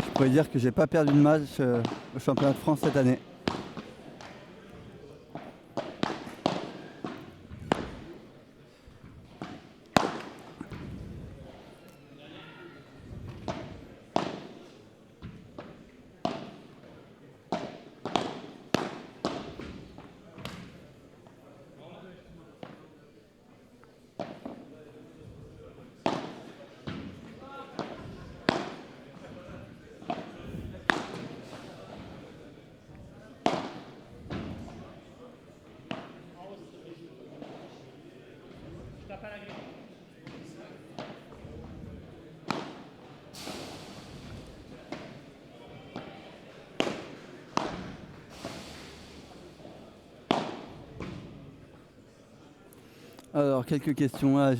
je pourrais dire que j'ai pas perdu de match au championnat de France cette année. Alors, quelques questions là.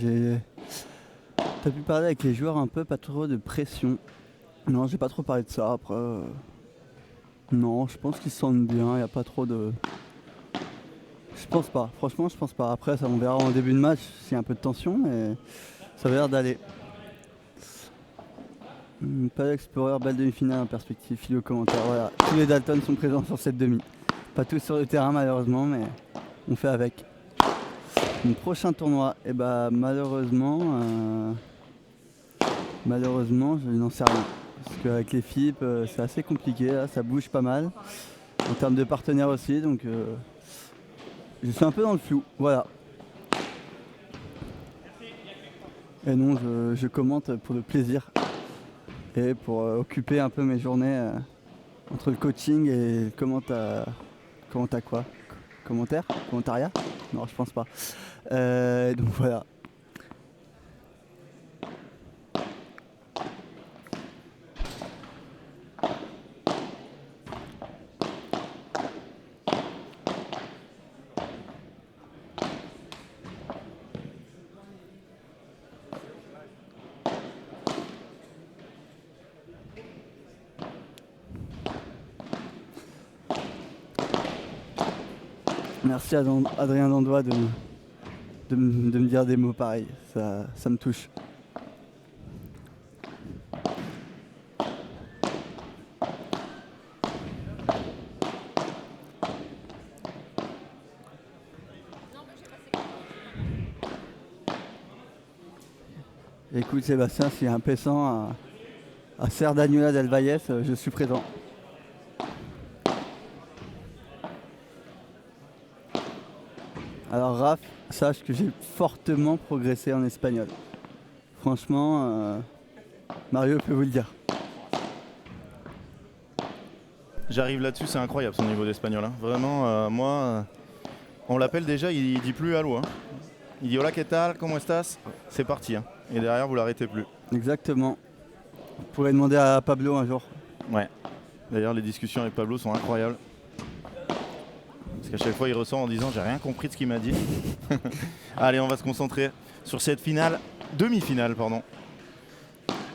T'as pu parler avec les joueurs un peu, pas trop de pression. Non, j'ai pas trop parlé de ça. Après, non, je pense qu'ils se sentent bien. Il n'y a pas trop de. Je pense pas. Franchement, je pense pas. Après, ça, on verra en début de match s'il y a un peu de tension, mais ça avait l'air d'aller. Pas Explorer, belle demi-finale en perspective. File au commentaire. Voilà, tous les Dalton sont présents sur cette demi. Pas tous sur le terrain malheureusement, mais on fait avec. Mon prochain tournoi, et bah malheureusement, je n'en sais rien. Parce qu'avec les FIP, c'est assez compliqué, là, ça bouge pas mal. En termes de partenaires aussi, donc je suis un peu dans le flou. Voilà. Et non, je commente pour le plaisir et pour occuper un peu mes journées entre le coaching et le commentaire. Quoi Commentaire Commentariat Non, je pense pas. Donc voilà. Merci à Adrien Dandois de me dire des mots pareils, ça me touche. Écoute Sébastien, s'il y a un Pessan à Cerdagnola del Valles, je suis présent. Alors Raph, sache que j'ai fortement progressé en espagnol. Franchement, Mario peut vous le dire. J'arrive là-dessus, c'est incroyable son niveau d'espagnol. Hein. Vraiment, moi, on l'appelle déjà, il dit plus allô. Hein. Il dit hola, ¿qué tal? ¿Cómo estás? C'est parti. Hein. Et derrière, vous l'arrêtez plus. Exactement. Vous pourrez demander à Pablo un jour. Ouais. D'ailleurs, les discussions avec Pablo sont incroyables. Parce qu'à chaque fois, il ressort en disant j'ai rien compris de ce qu'il m'a dit. Allez, on va se concentrer sur cette finale, demi-finale, pardon.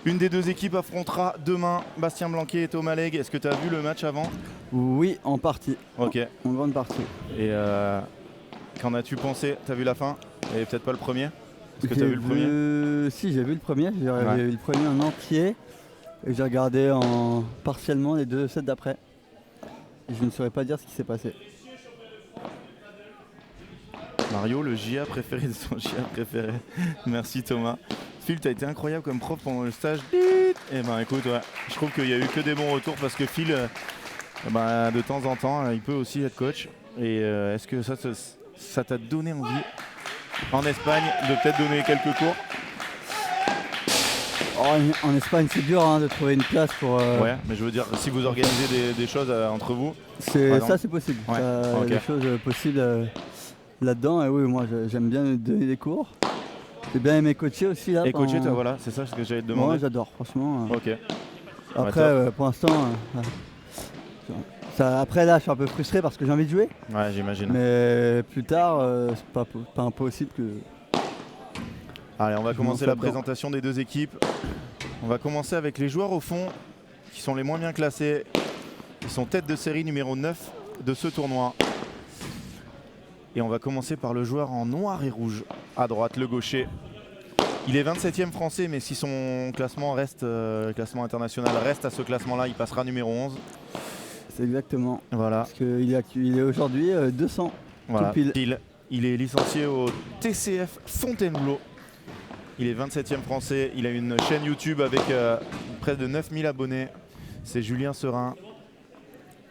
Une des deux équipes affrontera demain Bastien Blanquet et Thomas Legge. Est-ce que tu as vu le match avant? Oui, en partie. Ok. En grande partie. Et qu'en as-tu pensé? T'as vu la fin? Et peut-être pas le premier? Est-ce que t'as vu le premier? Si, j'ai vu le premier. J'ai vu le premier en entier. Et j'ai regardé partiellement les deux sets d'après. Et je ne saurais pas dire ce qui s'est passé. Mario, le JA préféré de son JA préféré. Merci Thomas. Phil, t'as été incroyable comme prof pendant le stage. Eh ben écoute, ouais, je trouve qu'il y a eu que des bons retours parce que Phil, de temps en temps, il peut aussi être coach. Et est-ce que ça t'a donné envie en Espagne de peut-être donner quelques cours? En Espagne, c'est dur de trouver une place pour. Ouais, mais je veux dire, si vous organisez des choses entre vous. Ça, c'est possible. Ouais. Okay. Des choses possibles là-dedans. Et oui, moi, j'aime bien donner des cours. J'ai bien aimé coacher aussi là. Et coacher, toi, voilà, c'est ça ce que j'allais te demander. Moi, j'adore, franchement. Ok. Après, pour l'instant, après là, je suis un peu frustré parce que j'ai envie de jouer. Ouais, j'imagine. Mais plus tard, c'est pas impossible que. Allez, on va commencer la présentation des deux équipes. On va commencer avec les joueurs au fond qui sont les moins bien classés. Ils sont tête de série numéro 9 de ce tournoi. Et on va commencer par le joueur en noir et rouge. À droite, le gaucher. Il est 27e français, mais si son classement classement international reste à ce classement-là, il passera numéro 11. C'est exactement. Voilà. Parce qu'il est aujourd'hui 200. Voilà, tout pile. pile. Il est licencié au TCF Fontainebleau. Il est 27e français. Il a une chaîne YouTube avec près de 9000 abonnés. C'est Julien Serin.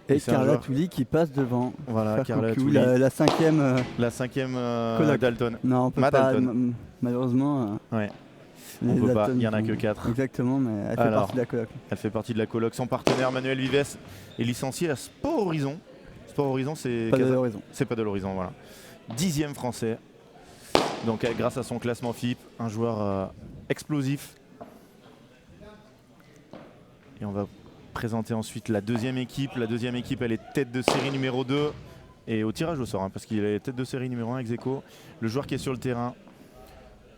Et c'est un Carla joueur. Touli qui passe devant. Voilà, Faire Carla coucou, Touli. la cinquième. La 5e Coloc. Dalton. Non, on peut Matt pas. Dalton. Malheureusement. Ouais. les On peut pas, Dalton il n'y en a sont- que 4. Exactement, mais elle fait Alors. partie de la coloc. Elle fait partie de la coloc. Son partenaire Manuel Vives est licencié à Sport Horizon. Sport Horizon, c'est Pas de l'horizon. C'est pas de l'horizon, voilà. 10e français. Donc grâce à son classement FIP, un joueur explosif. Et on va présenter ensuite la deuxième équipe. La deuxième équipe, elle est tête de série numéro 2. Et au tirage au sort, hein, parce qu'il est tête de série numéro 1 ex aequo. Le joueur qui est sur le terrain,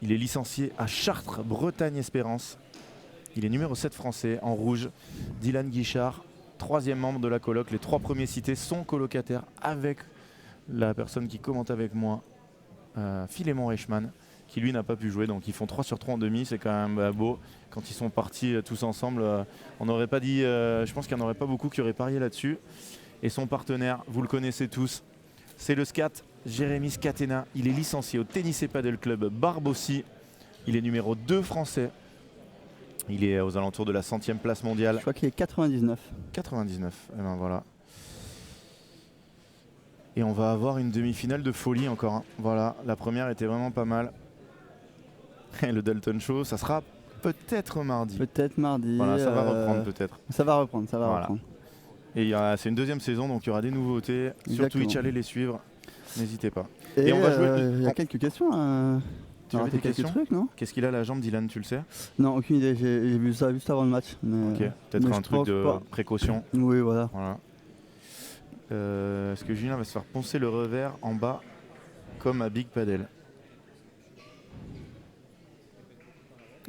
il est licencié à Chartres, Bretagne Espérance. Il est numéro 7 français, en rouge. Dylan Guichard, troisième membre de la coloc. Les 3 premiers cités sont colocataires avec la personne qui commente avec moi, Philémon Reichmann, qui lui n'a pas pu jouer. Donc ils font 3 sur 3 en demi, c'est quand même beau. Quand ils sont partis tous ensemble, on n'aurait pas dit, je pense qu'il n'y en aurait pas beaucoup qui auraient parié là-dessus. Et son partenaire, vous le connaissez tous, c'est le SCAT, Jérémy Scatena. Il est licencié au Tennis et Padel Club Barbossi. Il est numéro 2 français. Il est aux alentours de la 100e place mondiale. Je crois qu'il est 99. 99, et ben voilà. Et on va avoir une demi-finale de folie encore. Hein. Voilà, la première était vraiment pas mal. Et le Dalton Show, ça sera peut-être mardi. Peut-être mardi. Voilà, ça va reprendre peut-être. Ça va reprendre, ça va Voilà. reprendre. Et c'est une deuxième saison, donc il y aura des nouveautés. Sur Exactement. Twitch, allez les suivre. N'hésitez pas. Et, on va jouer- il y a quelques questions. Tu avais des quelques questions trucs, non? Qu'est-ce qu'il a la jambe, Dylan, tu le sais? Non, aucune idée. J'ai vu ça juste avant le match. Mais, Ok, peut-être mais un je truc pense de pas. précaution. Oui, voilà. Voilà. Est-ce que Julien va se faire poncer le revers en bas comme à Big Padel?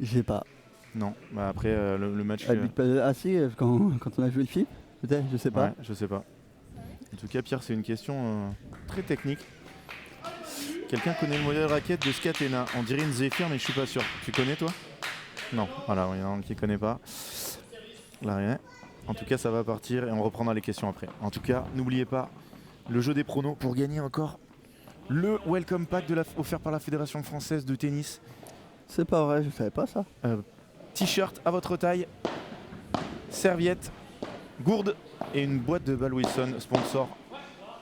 J'ai pas. Non, bah après le match. Ah si, quand on a joué le film, peut-être, je sais pas. Ouais, je sais pas. En tout cas, Pierre, c'est une question très technique. Quelqu'un connaît le modèle raquette de Scatena? On dirait une Zephyr, mais je suis pas sûr. Tu connais, toi? Non, voilà, il y en a un qui connaît pas. Là, rien. En tout cas, ça va partir et on reprendra les questions après. En tout cas, n'oubliez pas le jeu des pronos pour gagner encore le Welcome Pack offert par la Fédération française de tennis. C'est pas vrai, je savais pas ça. T-shirt à votre taille, serviette, gourde et une boîte de balles Wilson, sponsor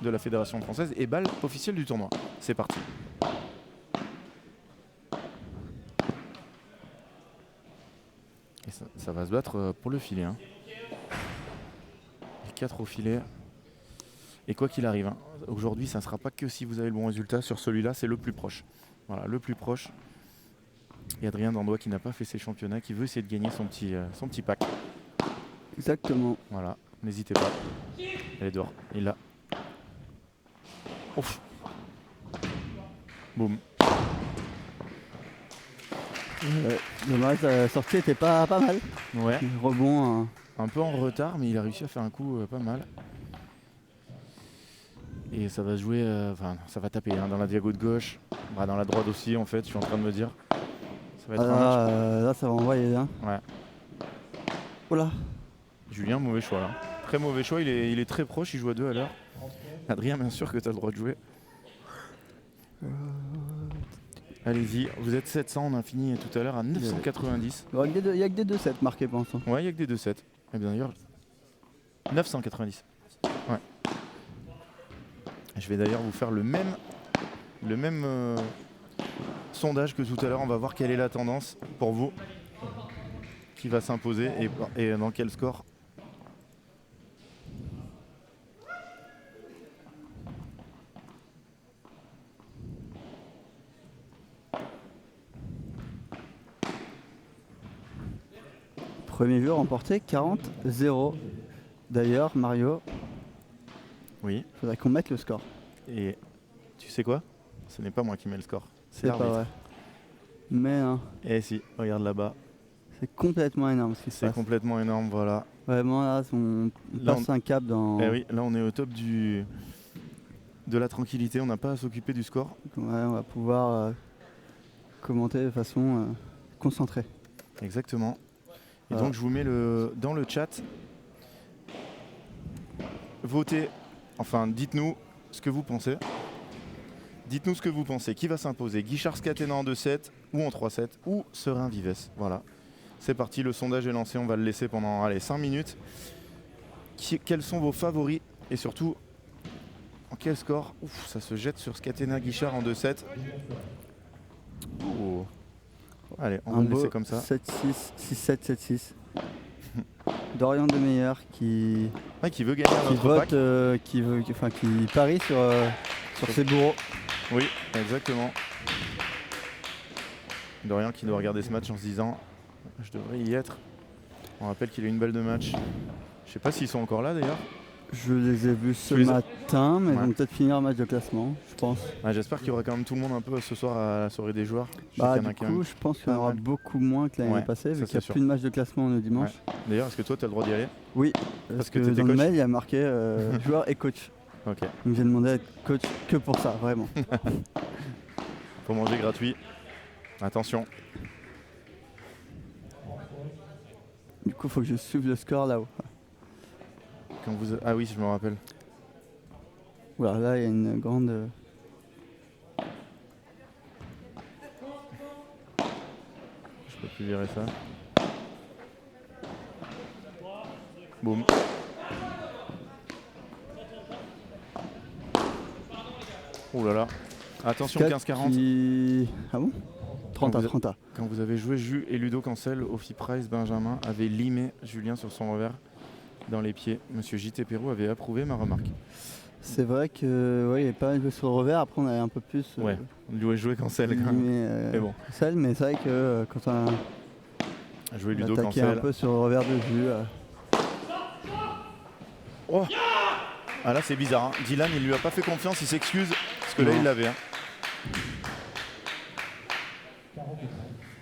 de la Fédération française et balle officielle du tournoi. C'est parti. Et ça va se battre pour le filet. Hein. Les 4 au filet. Et quoi qu'il arrive, hein, aujourd'hui, ça ne sera pas que si vous avez le bon résultat. Sur celui-là, c'est le plus proche. Voilà, le plus proche. Et Adrien Dandois qui n'a pas fait ses championnats, qui veut essayer de gagner son petit pack. Exactement. Voilà, n'hésitez pas. Elle est dehors, il l'a. Ouf. Boum. Dommage, la sortie était pas mal. Ouais, Le rebond. un peu en retard, mais il a réussi à faire un coup pas mal. Et ça va se jouer, enfin ça va taper hein, dans la diago de gauche, bah, dans la droite aussi en fait, je suis en train de me dire. Ça va être un match. Là, ça va envoyer. Hein. Ouais. Oh là. Julien, mauvais choix là. Très mauvais choix, il est très proche, il joue à 2 à l'heure. Adrien, bien sûr que tu as le droit de jouer. Allez-y, vous êtes 700, on a fini tout à l'heure à 990. Il n'y a que des 2-7 marqués pour l'instant. Ouais, il n'y a que des 2-7. Et bien d'ailleurs, 990. Ouais. Je vais d'ailleurs vous faire le même sondage que tout à l'heure. On va voir quelle est la tendance pour vous. Qui va s'imposer et dans quel score. Premier jeu remporté 40-0. D'ailleurs, Mario, Oui. faudrait qu'on mette le score. Et tu sais quoi? Ce n'est pas moi qui mets le score. C'est C'est pas l'arbitre. vrai. Mais hein, Eh si, regarde là-bas. c'est complètement énorme ce qui se C'est passe. complètement énorme, voilà. Vraiment là, on Là, passe un cap dans. Eh oui, là on est au top de la tranquillité. On n'a pas à s'occuper du score. Ouais, on va pouvoir commenter de façon concentré. Exactement. Et Ah. donc je vous mets dans le chat. Votez, enfin dites-nous ce que vous pensez. Dites-nous ce que vous pensez. Qui va s'imposer? Guichard Scatena en 2-7 ou en 3-7 ou Serein Vives? Voilà. C'est parti, le sondage est lancé. On va le laisser pendant 5 minutes. Quels sont vos favoris? Et surtout, en quel score? Ouf, ça se jette sur Scatena Guichard en 2-7. Oh. Allez, on va le laisser comme ça. 7-6, 6-7, 7-6. Dorian Demeyer qui Veut gagner un autre pack. qui parie sur ses bourreaux. Oui, exactement. Dorian qui doit regarder ce match en se disant je devrais y être. On rappelle qu'il a une balle de match. Je sais pas s'ils sont encore là d'ailleurs. Je les ai vus ce matin, mais ils vont peut-être finir un match de classement, je pense. J'espère qu'il y aura quand même tout le monde un peu ce soir à la soirée des joueurs. Du coup, je pense qu'il y en aura beaucoup moins que l'année passée, vu qu'il n'y a plus de match de classement le dimanche. Ouais. D'ailleurs, est-ce que toi tu as le droit d'y aller? Oui, parce que dans le mail il y a marqué joueur et coach. Ok. Donc j'ai demandé à être coach que pour ça, vraiment. Faut manger gratuit. Attention. Du coup, il faut que je suive le score là-haut. Ah oui, je me rappelle. Voilà, là il y a une grande... Je peux plus virer ça. Boum. Oh là là. Attention, 15-40. Ah bon 30 à 30 à. Quand vous avez joué Jus et Ludo Cancel, Ophi Price, Benjamin avait limé Julien sur son revers dans les pieds. Monsieur J.T. Perrou avait approuvé ma remarque. C'est vrai que il n'y avait pas mal joué sur le revers, après on avait un peu plus... on lui a joué Cancel quand même. Mais bon. Cancel, mais c'est vrai que quand on a joué Ludo attaqué Cancel un peu sur le revers de Jus... Oh ah là c'est bizarre, hein. Dylan il lui a pas fait confiance, il s'excuse, parce que là il l'avait. Hein.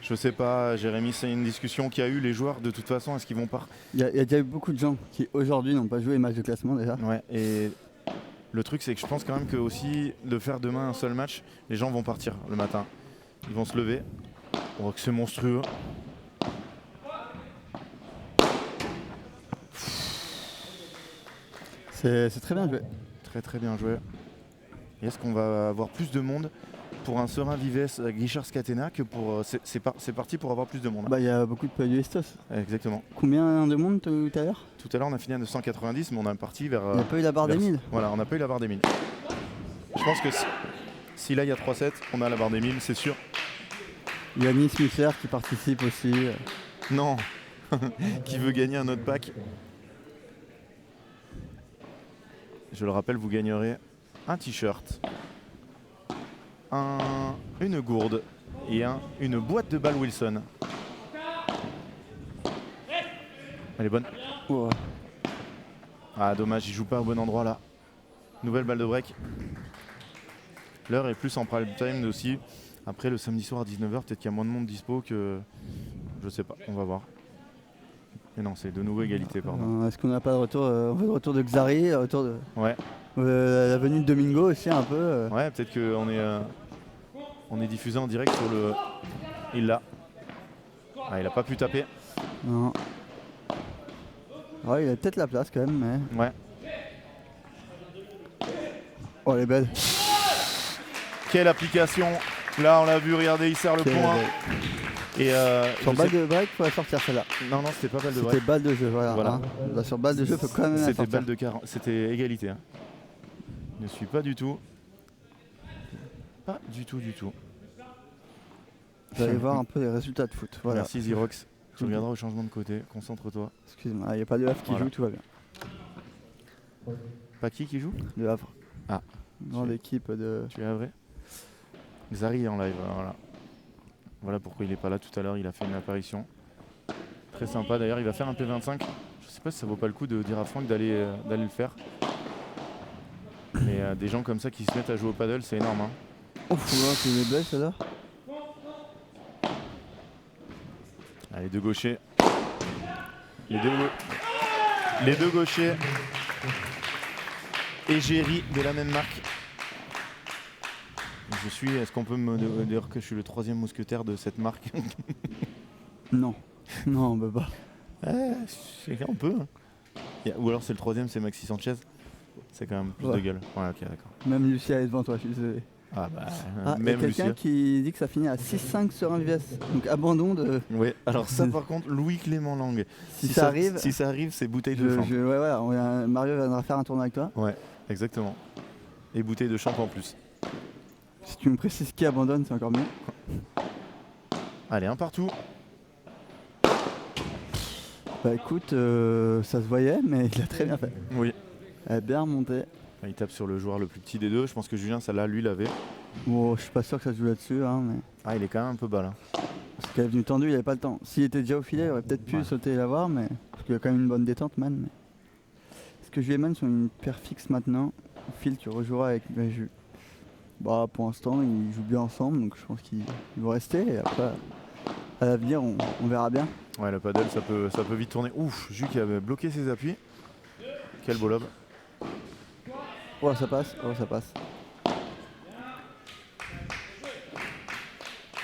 Je sais pas, Jérémy, c'est une discussion qu'il y a eu, les joueurs de toute façon, est-ce qu'ils vont pas... Il y a déjà eu beaucoup de gens qui aujourd'hui n'ont pas joué les matchs de classement déjà. Ouais, et le truc c'est que je pense quand même que aussi de faire demain un seul match, les gens vont partir le matin. Ils vont se lever. On voit que c'est monstrueux. C'est très bien joué. Très bien joué. Et est-ce qu'on va avoir plus de monde pour un Serein Vives Guichard Scatena que pour... C'est parti pour avoir plus de monde. Il y a beaucoup de paliers Estos. Exactement. Combien de monde tout à l'heure? Tout à l'heure on a fini à 990 mais on a parti vers... On n'a pas eu la barre des 1000. Voilà, on n'a pas eu la barre des 1000. Je pense que si là il y a 3-7, on a la barre des 1000, c'est sûr. Il y a Nice Musser qui participe aussi. Non. Qui veut gagner un autre pack. Je le rappelle, vous gagnerez un t-shirt, une gourde et une boîte de balles Wilson. Elle est bonne. Ouais. Ah dommage, il joue pas au bon endroit là. Nouvelle balle de break. L'heure est plus en prime time aussi. Après le samedi soir à 19h, peut-être qu'il y a moins de monde dispo que... Je sais pas, on va voir. Mais non, c'est de nouveau égalité, pardon. Est-ce qu'on n'a pas de retour on veut le retour de Xari, le retour de... Ouais. La venue de Domingo aussi un peu. Ouais, peut-être qu'on est diffusé en direct sur le... Il l'a. Ah, il a pas pu taper. Non. Ouais, il a peut-être la place quand même, mais... Ouais. Oh, elle est belle. Quelle application. Là, on l'a vu, regardez, il serre le point. Et sur balle de break, il faut la sortir celle-là. Non, c'était pas balle de break. C'était balle de jeu, voilà. Hein. Sur balle de jeu, il faut quand même la sortir. C'était balle de 40. C'était égalité. Hein. Je ne suis pas du tout. Pas du tout. Vous allez voir un peu les résultats de foot. Voilà. Merci Zirox. Tu regarderas au changement de côté. Concentre-toi. Excuse-moi, il n'y a pas de Havre qui joue, tout va bien. Pas qui joue? Le Havre. Ah. Dans l'équipe de... Tu es Havre? Xari est en live, voilà. Voilà pourquoi il n'est pas là tout à l'heure, il a fait une apparition. Très sympa d'ailleurs, il va faire un P25. Je sais pas si ça vaut pas le coup de dire à Franck d'aller le faire. Mais des gens comme ça qui se mettent à jouer au paddle, c'est énorme. Hein. Oh, c'est belle celle-là. Allez, deux gauchers. Les deux gauchers. Et Géry de la même marque. Est-ce qu'on peut me dire que je suis le troisième mousquetaire de cette marque? Non. Non, on peut pas. On peut. Hein. Ou alors c'est le troisième, c'est Maxi Sanchez. C'est quand même plus de gueule. Ouais, ok, d'accord. Même Lucia est devant toi, je suis désolé. Ah bah, Il y a même quelqu'un Lucia. qui dit que ça finit à 6-5 sur un VS. Donc abandon de. Oui, alors ça par contre, Louis-Clément Lang. Si ça arrive. Si ça arrive, c'est bouteille de champ. Mario viendra faire un tournoi avec toi. Ouais, exactement. Et bouteille de champ en plus. Si tu me précises qui abandonne, c'est encore mieux. Allez, un partout. Bah écoute, ça se voyait, mais il a très bien fait. Oui. Elle a bien remonté. Il tape sur le joueur le plus petit des deux. Je pense que Julien, celle-là, lui, l'avait. Bon, je suis pas sûr que ça se joue là-dessus, hein, mais. Ah, il est quand même un peu bas là. Parce qu'elle est venue tendue, il avait pas le temps. S'il était déjà au filet, il aurait peut-être pu sauter et l'avoir, mais. Parce qu'il a quand même une bonne détente, Man. Mais... Est-ce que Ju et Man sont une paire fixe maintenant? Phil, tu rejoueras avec Ju. Bah, pour l'instant, ils jouent bien ensemble, donc je pense qu'ils vont rester. Et après, à l'avenir, on verra bien. Ouais, le paddle, ça peut vite tourner. Ouf, Ju qui avait bloqué ses appuis. Quel beau lob. Oh, ça passe. Oh, ça passe.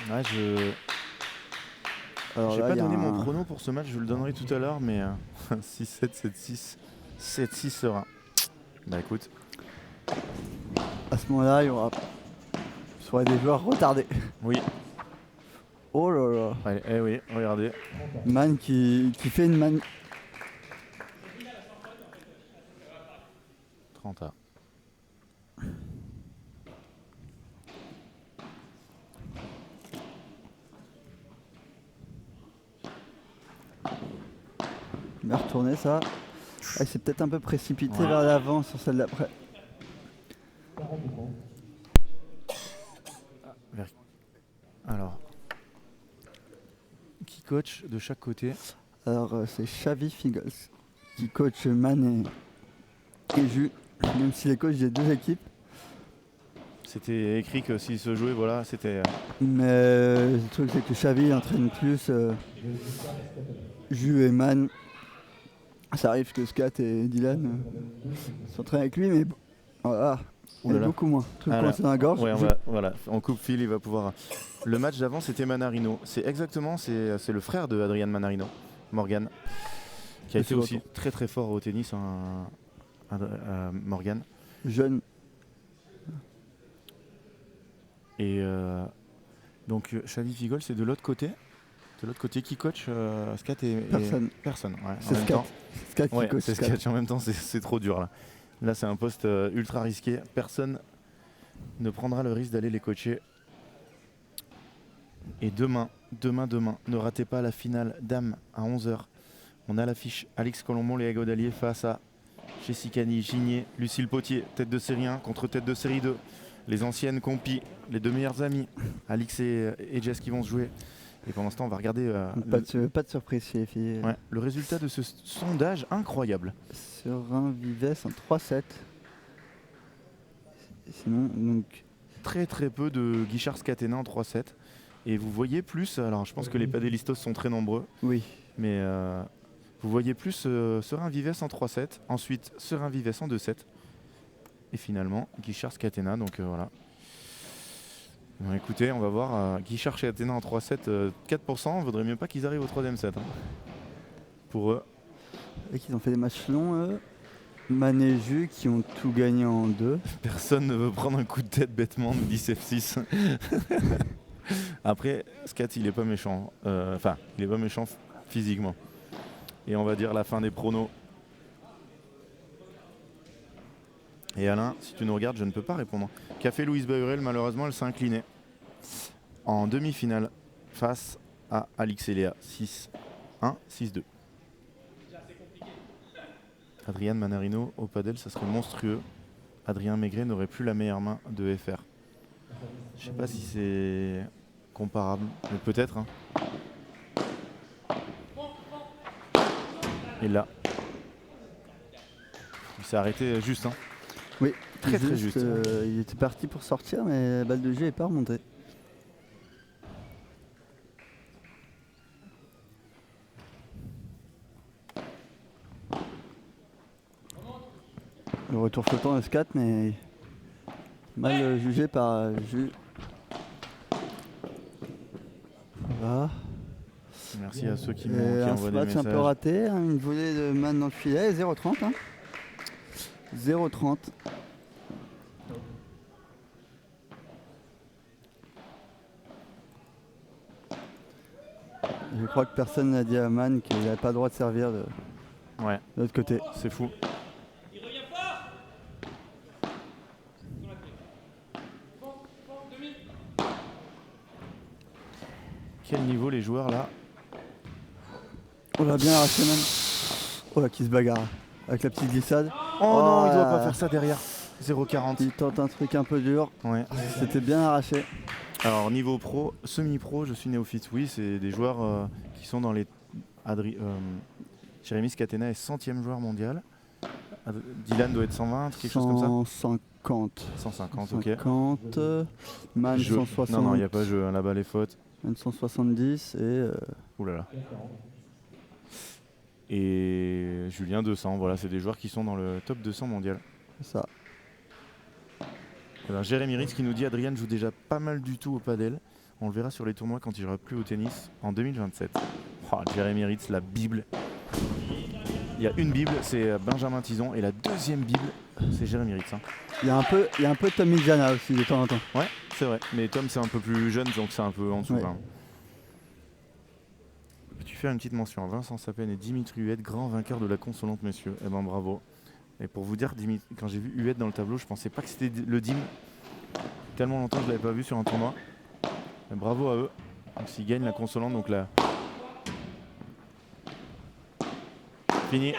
Ouais, j'ai pas donné mon prono pour ce match, je le donnerai tout à l'heure, mais 6-7, 7-6, 7-6 sera. Bah écoute. À ce moment-là, il y aura soit des joueurs retardés. Oui. Oh là là. Allez, eh oui, regardez. Man qui fait une man. 30 A. Il va retourner ça. Ah, il s'est peut-être un peu précipité vers l'avant sur celle d'après. Alors, qui coach de chaque côté? Alors c'est Xavi Figos qui coach Man et Ju, même si les coachs des deux équipes. C'était écrit que s'il se jouait, voilà, c'était... Mais le truc c'est que Xavi entraîne plus Ju et Man. Ça arrive que Scat et Dylan s'entraînent avec lui, mais voilà, beaucoup moins. Truc coincé dans la gorge. Ouais, voilà, on coupe Phil, il va pouvoir... Le match d'avant, c'était Manarino. C'est le frère de Adrian Manarino, Morgan, qui a été aussi très très fort au tennis, Morgan. Jeune. Et donc Xavi Figol, c'est de l'autre côté. De l'autre côté, qui coach Scat et personne. Ouais, c'est Scat. Scat qui coach. C'est Scat. En même temps, c'est trop dur là. Là, c'est un poste ultra risqué. Personne ne prendra le risque d'aller les coacher. Et demain, ne ratez pas la finale Dames à 11h. On a l'affiche Alix Colombon, Léa Godalier face à Jessica Gigné, Lucille Potier, tête de série 1 contre tête de série 2. Les anciennes compis, les deux meilleures amies, Alix et Jess qui vont se jouer. Et pendant ce temps, on va regarder pas de surprise chez les filles. Ouais, le résultat de ce sondage incroyable. Sur un Vives en 3-7. Sinon, donc... Très très peu de Guichard Scatena en 3-7. Et vous voyez plus, alors je pense que les padélistos sont très nombreux. Oui. Mais vous voyez plus Serein Vives en 3-7. Ensuite, Serein Vives en 2-7. Et finalement, Guichard Scatena. Donc voilà. Bon, écoutez, on va voir. Guichard Scatena en 3-7, 4%. Vaudrait mieux pas qu'ils arrivent au 3ème set. Hein. Pour eux. Et qu'ils ont fait des matchs longs, eux. Man et Ju qui ont tout gagné en 2. Personne ne veut prendre un coup de tête bêtement, nous dit F6. Après, Scat, il est pas méchant. Enfin, il est pas méchant physiquement. Et on va dire la fin des pronos. Et Alain, si tu nous regardes, je ne peux pas répondre. Qu'a fait Louise Bahurel? Malheureusement, elle s'est inclinée en demi-finale face à Alix et Léa. 6-1, 6-2. Adrien Manarino au padel, ça serait monstrueux. Adrien Maigret n'aurait plus la meilleure main de FR. Je sais pas si c'est comparable, mais peut-être. Hein. Et là, il s'est arrêté juste. Hein. Oui, très juste. Il était parti pour sortir, mais la balle de jeu n'est pas remontée. Le retour flottant de Scat, mais mal jugé par Ju. Voilà. Merci à ceux qui Et m'ont un envoyé des match un peu messages. raté, hein, une volée de Man dans le filet, 0,30. Hein. 0,30. Je crois que personne n'a dit à Man qu'il n'avait pas le droit de servir de Ouais, l'autre côté. c'est fou. Quel niveau les joueurs là? On l'a bien arraché Man. Oh là qui se bagarre avec la petite glissade. Oh non, il doit là. pas faire ça derrière. 0,40. Il tente un truc un peu dur. Ouais. C'était bien arraché. Alors niveau pro, semi-pro, je suis néophyte. Oui, c'est des joueurs qui sont dans les... Jérémy Scatena est 100e joueur mondial. Dylan doit être 120, quelque chose comme ça. 150. 150, ok. 150. Man Jeu. 160. Non, il n'y a pas jeu, hein, là-bas les fautes. Man 170 et Ouh là là. Et Julien 200, voilà, c'est des joueurs qui sont dans le top 200 mondial. c'est ça. Alors, Jérémy Ritz qui nous dit Adrien joue déjà pas mal du tout au padel. On le verra sur les tournois quand il jouera plus au tennis en 2027. Oh, Jérémy Ritz, la Bible. Il y a une Bible, c'est Benjamin Tison, et la deuxième Bible, c'est Jérémy Ritz. Hein. Il y a un peu Tommy Jana aussi de temps en temps. Ouais, c'est vrai. Mais Tom, c'est un peu plus jeune, donc c'est un peu en dessous. Ouais. Hein. Peux-tu faire une petite mention à Vincent Sapen et Dimitri Huet, grand vainqueur de la consolante, messieurs? Eh ben bravo. Et pour vous dire, quand j'ai vu Huet dans le tableau, je pensais pas que c'était le Dim. Tellement longtemps que je l'avais pas vu sur un tournoi. Et bravo à eux. Donc s'ils gagnent la consolante, donc là. Fini.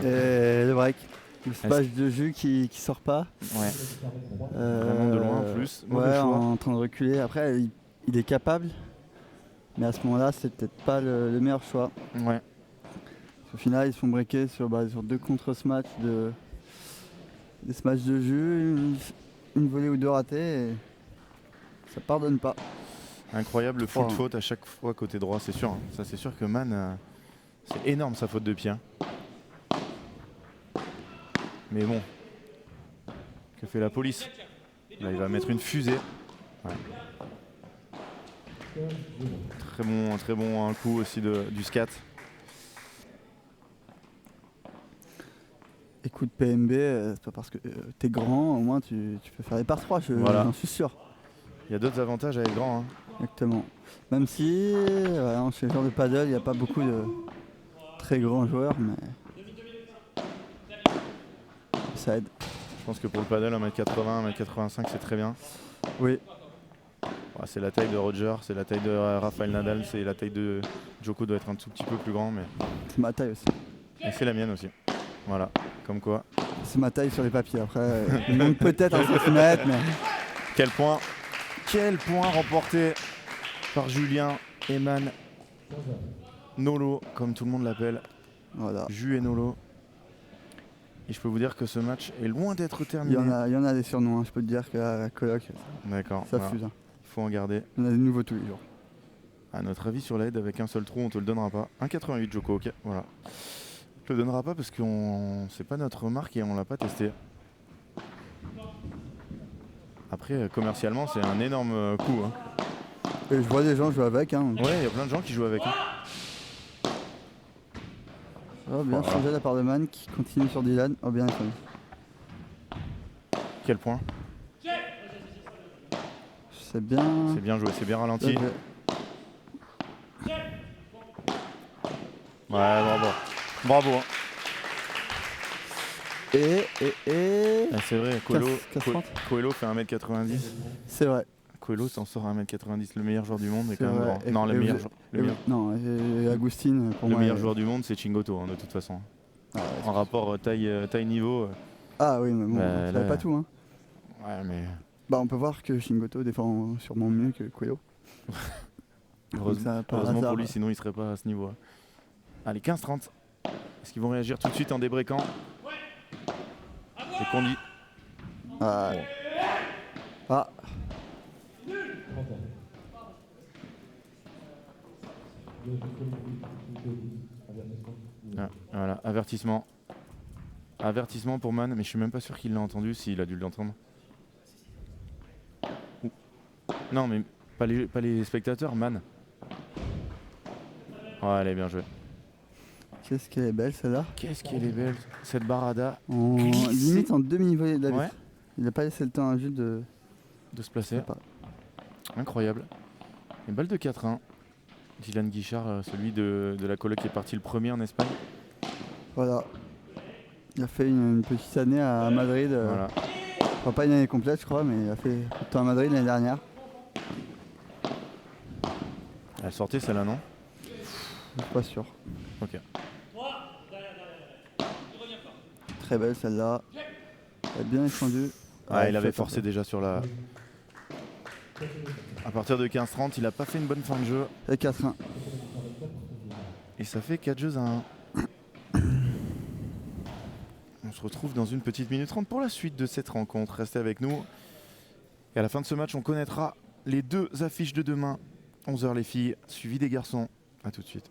Et le break. Le splash de jus qui sort pas. Ouais. Vraiment de loin en plus. Mauvais Ouais, choix. en train de reculer. Après, il est capable. Mais à ce moment-là, c'est peut-être pas le meilleur choix. Ouais. Au final, ils se font breaker sur 2 contre-smash des smash de jus, une volée ou 2 ratées. Et ça pardonne pas. Incroyable le full Oh. faute à chaque fois côté droit, c'est sûr. Hein. Ça, c'est sûr que Man, c'est énorme sa faute de pied. Hein. Mais bon, que fait la police? Là, il va mettre une fusée. Ouais. Très bon un coup aussi du scat. Écoute, PMB, c'est pas parce que t'es grand, au moins tu peux faire des par 3, Voilà. j'en suis sûr. Il y a d'autres avantages à être grand. Hein. Exactement. Même si, voilà, chez le genre de paddle, il n'y a pas beaucoup de très grands joueurs, mais ça aide. Je pense que pour le paddle, 1m80, 1m85, c'est très bien. Oui, Ouais, c'est la taille de Roger, c'est la taille de Rafael Nadal, c'est la taille de Djoko doit être un tout petit peu plus grand, mais c'est ma taille aussi. et c'est la mienne aussi. Voilà, comme quoi. C'est ma taille sur les papiers. Après, il manque peut-être un centimètre, mais Quel point remporté par Julien Eman Nolo, comme tout le monde l'appelle. voilà. Jus et Nolo. Et je peux vous dire que ce match est loin d'être Il terminé. y en a des surnoms, hein. Je peux te dire qu'à la coloc, D'accord. ça voilà. fuse. Hein. Il faut en garder. Il y en a des nouveaux tous les jours. À notre avis sur l'aide, avec un seul trou, on te le donnera pas. 1,88 Djoko, ok. Voilà. On te le donnera pas parce que c'est pas notre marque et on l'a pas testé. Après, commercialement, c'est un énorme coup. Hein. Et je vois des gens jouer avec. Hein. Ouais, il y a plein de gens qui jouent avec. Hein. Oh, bien Voilà. changé de la part de Man qui continue sur Dylan. Oh, bien changé. Quel point? C'est bien. C'est bien joué, c'est bien ralenti. Ok. Ouais, bravo. Bravo. Hein. Et. Ah, c'est vrai, Coelho, Casse-30. Coelho fait 1m90. C'est vrai. Coelho s'en sort à 1m90, le meilleur joueur du monde est C'est quand même vrai. grand. Et- Non, et le meilleur, vous- le meilleur, Non, et Agustin, pour le moi. meilleur joueur du monde, c'est Chingoto, hein, de toute façon. Ah, ouais. En rapport taille-niveau. Ah oui, mais bon, Bah, ça va là- pas tout. Hein. Ouais, mais Bah, on peut voir que Shingoto défend sûrement mieux que Coelho. ça, par heureusement hasard, pour lui, sinon il serait pas à ce niveau. Allez, 15-30. Est-ce qu'ils vont réagir tout de suite en débreakant? C'est qu'on dit. Ah. Ah. Ah, voilà, avertissement. Avertissement pour Man, mais je suis même pas sûr qu'il l'a entendu, s'il a dû l'entendre. Ouh. Non, mais Pas les spectateurs, man. Ouais, elle est bien jouée. Qu'est-ce qu'elle est belle celle-là. Qu'est-ce qu'elle est belle, cette barada. Limite en demi-volée de la Ouais. vitre. Il n'a pas laissé le temps à juste de se placer. Pas. Incroyable. Une balle de 4-1. Dylan Guichard, celui de la coloc qui est parti le premier en Espagne. Voilà. Il a fait une petite année à Madrid. Voilà. Enfin, pas une année complète je crois, mais il a fait tout le temps à Madrid l'année dernière. Elle sortait celle-là, non? Je suis pas sûr. Ok. Très belle celle-là. Elle a bien défendu. Il avait forcé déjà sur la... À partir de 15-30, il a pas fait une bonne fin de jeu. Et 4-1. Et ça fait 4 jeux à 1. On se retrouve dans une petite minute 30 pour la suite de cette rencontre. Restez avec nous. Et à la fin de ce match, on connaîtra les 2 affiches de demain. 11h les filles, suivi des garçons. A tout de suite.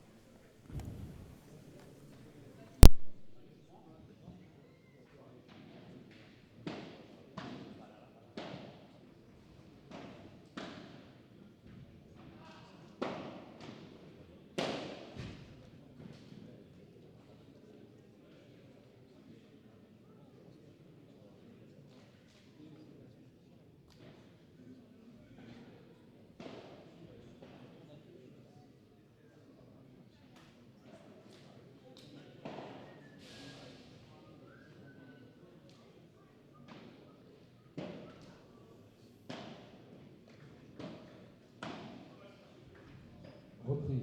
Reprise.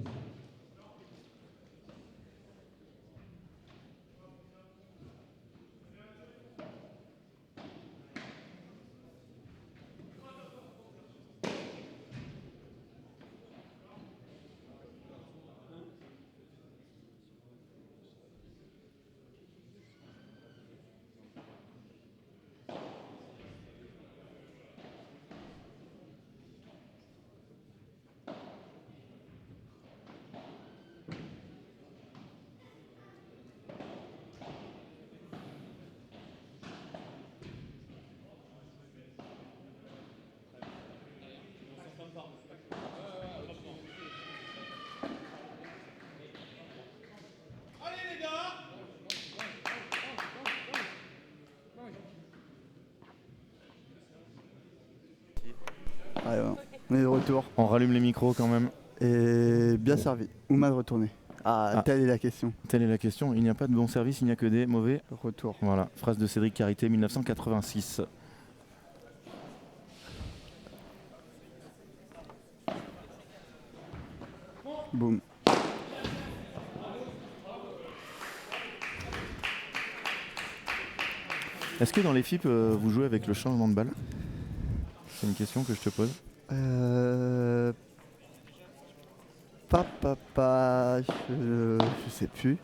Allez, on est de retour. On rallume les micros quand même. Et bien servi. Ou mal retourné. Ah. Telle est la question. Telle est la question. Il n'y a pas de bon service, il n'y a que des mauvais retours. Voilà, phrase de Cédric Carité, 1986. Boum. Est-ce que dans les FIP, vous jouez avec le changement de balle? C'est une question que je te pose. Je sais plus.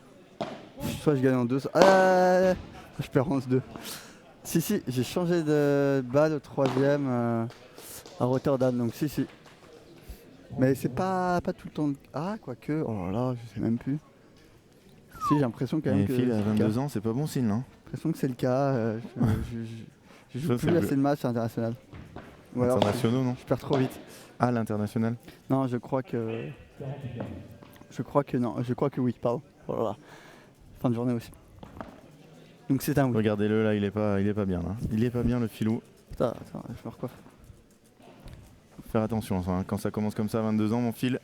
Soit je gagne en 2, je perds en 2. Si, j'ai changé de balle au 3ème à Rotterdam, donc si. Mais c'est pas tout le temps. Quoique, oh là là, je sais même plus. Si, j'ai l'impression quand même que. Phil à 22 ans, c'est pas bon signe, non? J'ai l'impression que c'est le cas. Je joue plus assez de matchs international. Internationaux, non? Je perds trop vite. À l'international? Non, je crois que oui, pardon. Oh là là. Fin de journée aussi. Donc c'est un oui. Regardez-le là, il est pas bien là. Il est pas bien le filou. Putain, attends, je me recoiffe. Faire attention hein, quand ça commence comme ça à 22 ans mon fil,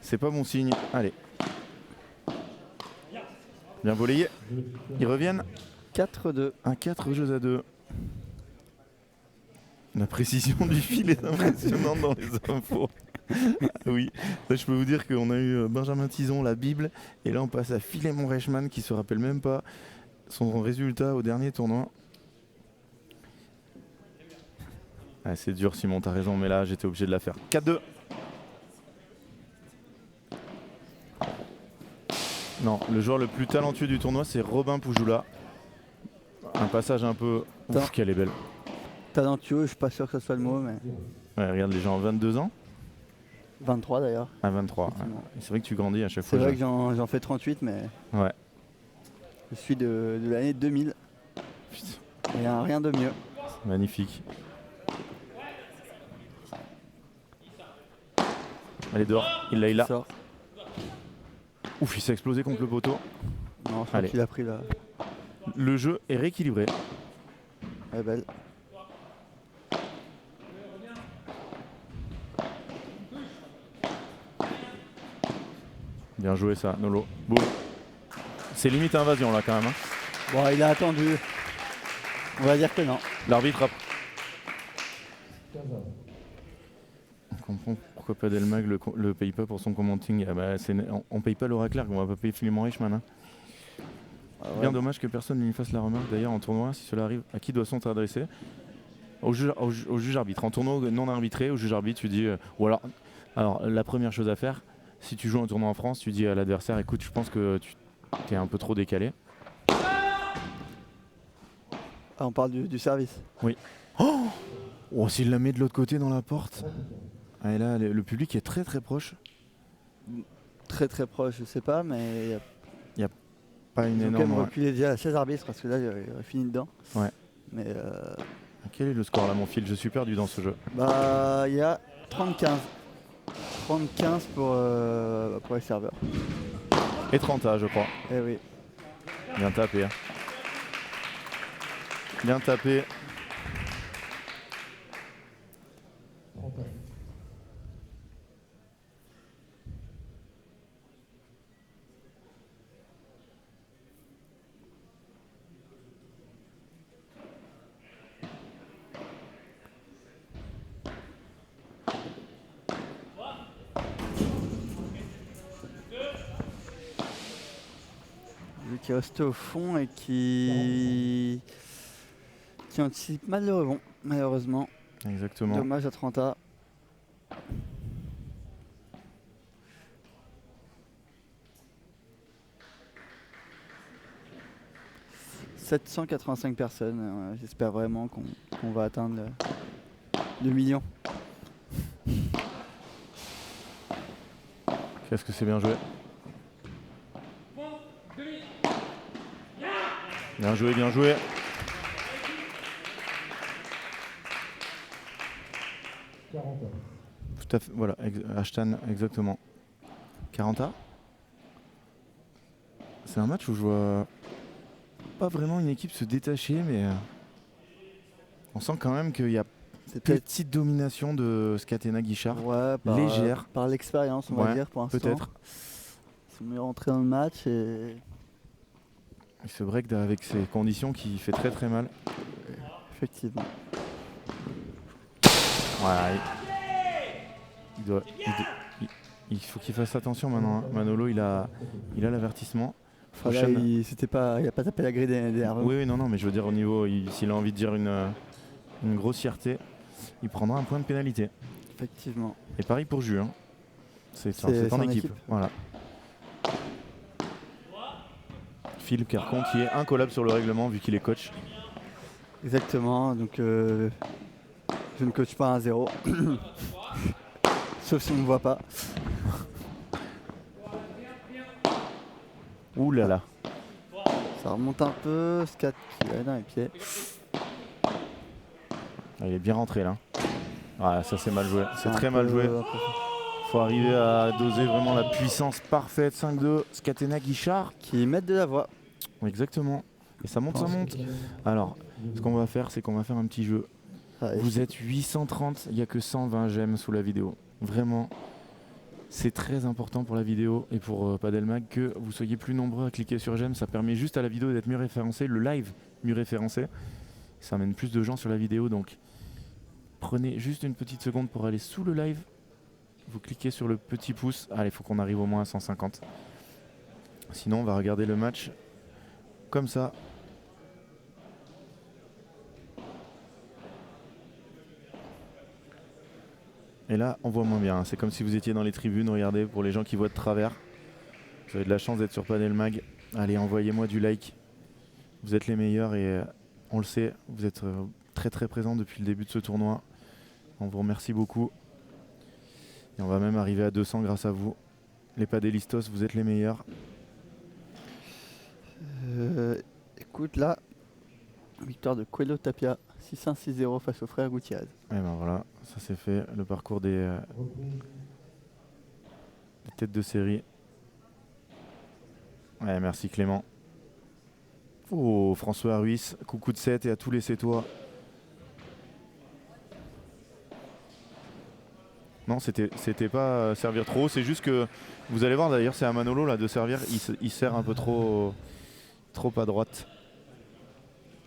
c'est pas bon signe. Allez. Bien volleyé. Ils reviennent. 4-2. Un 4 jeux à 2. La précision du fil est impressionnante dans les infos. Oui, là, je peux vous dire qu'on a eu Benjamin Tison, la Bible, et là on passe à Philémon Reichmann qui se rappelle même pas son résultat au dernier tournoi. Ah, c'est dur Simon, t'as raison, mais là j'étais obligé de la faire. 4-2. Non, le joueur le plus talentueux du tournoi c'est Robin Poujoula. Un passage un peu... Ouf, qu'elle est belle. Talentueux, je suis pas sûr que ce soit le mot, mais... Ouais, regarde les gens, 22 ans. 23 d'ailleurs. Ah, 23. Ouais. C'est vrai que tu grandis à chaque fois. C'est vrai que j'en fais 38, mais... Ouais. Je suis de l'année 2000. Putain. Rien de mieux. Magnifique. Elle est dehors. Il l'a, il l'a. Sort. Ouf, il s'est explosé contre le poteau. Non, je crois Allez. qu'il a pris là. Le jeu est rééquilibré. Elle est belle. Bien joué ça, Nolo. Boum. C'est limite invasion là quand même. Hein. Bon, il a attendu. On va dire que non. L'arbitre a... 15 heures. On comprend pourquoi Padelmag le paye pas pour son commenting. Ah bah, on paye pas Laura Clark, on va pas payer Philippe Richman. Hein. Ah ouais. Bien dommage que personne ne lui fasse la remarque d'ailleurs en tournoi, si cela arrive, à qui doit-on s'adresser? Au juge arbitre. En tournoi non arbitré, au juge arbitre, tu dis... ou alors, la première chose à faire, si tu joues un tournoi en France, tu dis à l'adversaire, écoute, je pense que tu es un peu trop décalé. Ah, on parle du service. Oh, s'il la met de l'autre côté dans la porte. Ah, et là, le public est très très proche. Très très proche, je sais pas, mais Pas une ils ont quand même énorme... reculé déjà à 16 arbitres parce que là, il aurait fini dedans. Ouais. Mais Quel est le score là, mon fil? Je suis perdu dans ce jeu. bah, il y a 30-15. 30-15 pour les serveurs. Et 30A, je crois. Eh oui. Bien tapé. Hein. Bien tapé. 30 heures. Lui qui reste au fond et qui anticipe mal le rebond, malheureusement. Exactement. Dommage à 30A. « 785 personnes, j'espère vraiment qu'on va atteindre le million. Qu'est-ce que c'est bien joué. Bien joué, bien joué. Tout à fait, voilà, Ashton, exactement. 40A. C'est un match où je vois pas vraiment une équipe se détacher, mais on sent quand même qu'il y a C'est peut-être petite domination de Scatena Guichard. ouais, légère. par l'expérience, on Ouais, va dire, pour l'instant. peut-être. Ils sont mieux rentrés dans le match et Et ce break avec ces conditions qui fait très très mal. effectivement. Voilà. Il faut qu'il fasse attention maintenant. Hein. Manolo, il a l'avertissement. Enfin, là, Prochaine- il a pas tapé la grille des nerfs. Oui, non, mais je veux dire au niveau, s'il a envie de dire une grossièreté, il prendra un point de pénalité. Effectivement. Et pareil pour Jus. Hein. C'est en équipe. Voilà. Philippe Carcon qui est incollable sur le règlement vu qu'il est coach. Exactement. Donc je ne coach pas un 0. Sauf si on ne me voit pas. Ouh là là. Ça remonte un peu. Scat qui est dans les pieds. Ah, il est bien rentré là. Ah, ça c'est mal joué. C'est un très peu- mal joué. un peu- Faut arriver à doser vraiment la puissance parfaite. 5-2, Scatena Guichard. Qui mettent de la voix. Exactement. Et ça monte, ça monte. Alors, ce qu'on va faire, c'est qu'on va faire un petit jeu. Ah, et Vous êtes 830, il n'y a que 120 j'aime sous la vidéo. Vraiment, c'est très important pour la vidéo et pour Padelmag que vous soyez plus nombreux à cliquer sur j'aime. Ça permet juste à la vidéo d'être mieux référencée, le live mieux référencé. Ça amène plus de gens sur la vidéo, donc prenez juste une petite seconde pour aller sous le live. Vous cliquez sur le petit pouce. Allez, il faut qu'on arrive au moins à 150. Sinon, on va regarder le match comme ça. Et là, on voit moins bien. Hein. C'est comme si vous étiez dans les tribunes. Regardez, pour les gens qui voient de travers. Vous avez de la chance d'être sur Padelmag. Allez, envoyez-moi du like. Vous êtes les meilleurs et on le sait, vous êtes très très présents depuis le début de ce tournoi. On vous remercie beaucoup. Et on va même arriver à 200 grâce à vous. Les Padelistos, vous êtes les meilleurs. Écoute là, victoire de Coelho Tapia, 6-1-6-0 face au frère Gutiérrez. Et ben voilà, ça c'est fait. Le parcours des Tête de série. Ouais, merci Clément. Oh, François Ruiz, coucou de 7 et à tous les Sétois. Non, c'était pas servir trop, c'est juste que vous allez voir d'ailleurs, c'est à Manolo là de servir, il sert un peu trop à droite.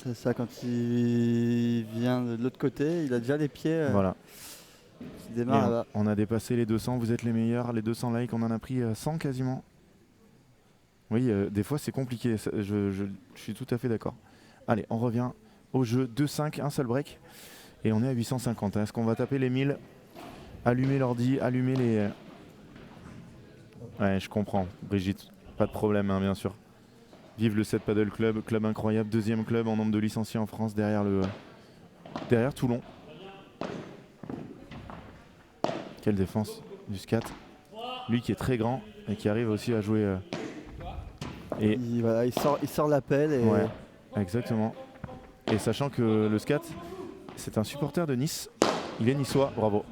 C'est ça, quand il vient de l'autre côté, il a déjà les pieds Voilà. qui Et démarrent là-bas. on a dépassé les 200, vous êtes les meilleurs, les 200 likes, on en a pris 100 quasiment. Oui, des fois c'est compliqué, je suis tout à fait d'accord. Allez, on revient au jeu 2-5, un seul break, et on est à 850. Est-ce qu'on va taper les 1000? Allumer l'ordi, allumer les... Ouais, je comprends, Brigitte, pas de problème, hein, bien sûr. Vive le 7 Paddle Club, club incroyable, deuxième club en nombre de licenciés en France derrière Toulon. Quelle défense du scat. Lui qui est très grand et qui arrive aussi à jouer. Et Voilà, il sort l'appel et ouais, exactement. Et sachant que le scat, c'est un supporter de Nice. Il est niçois, bravo.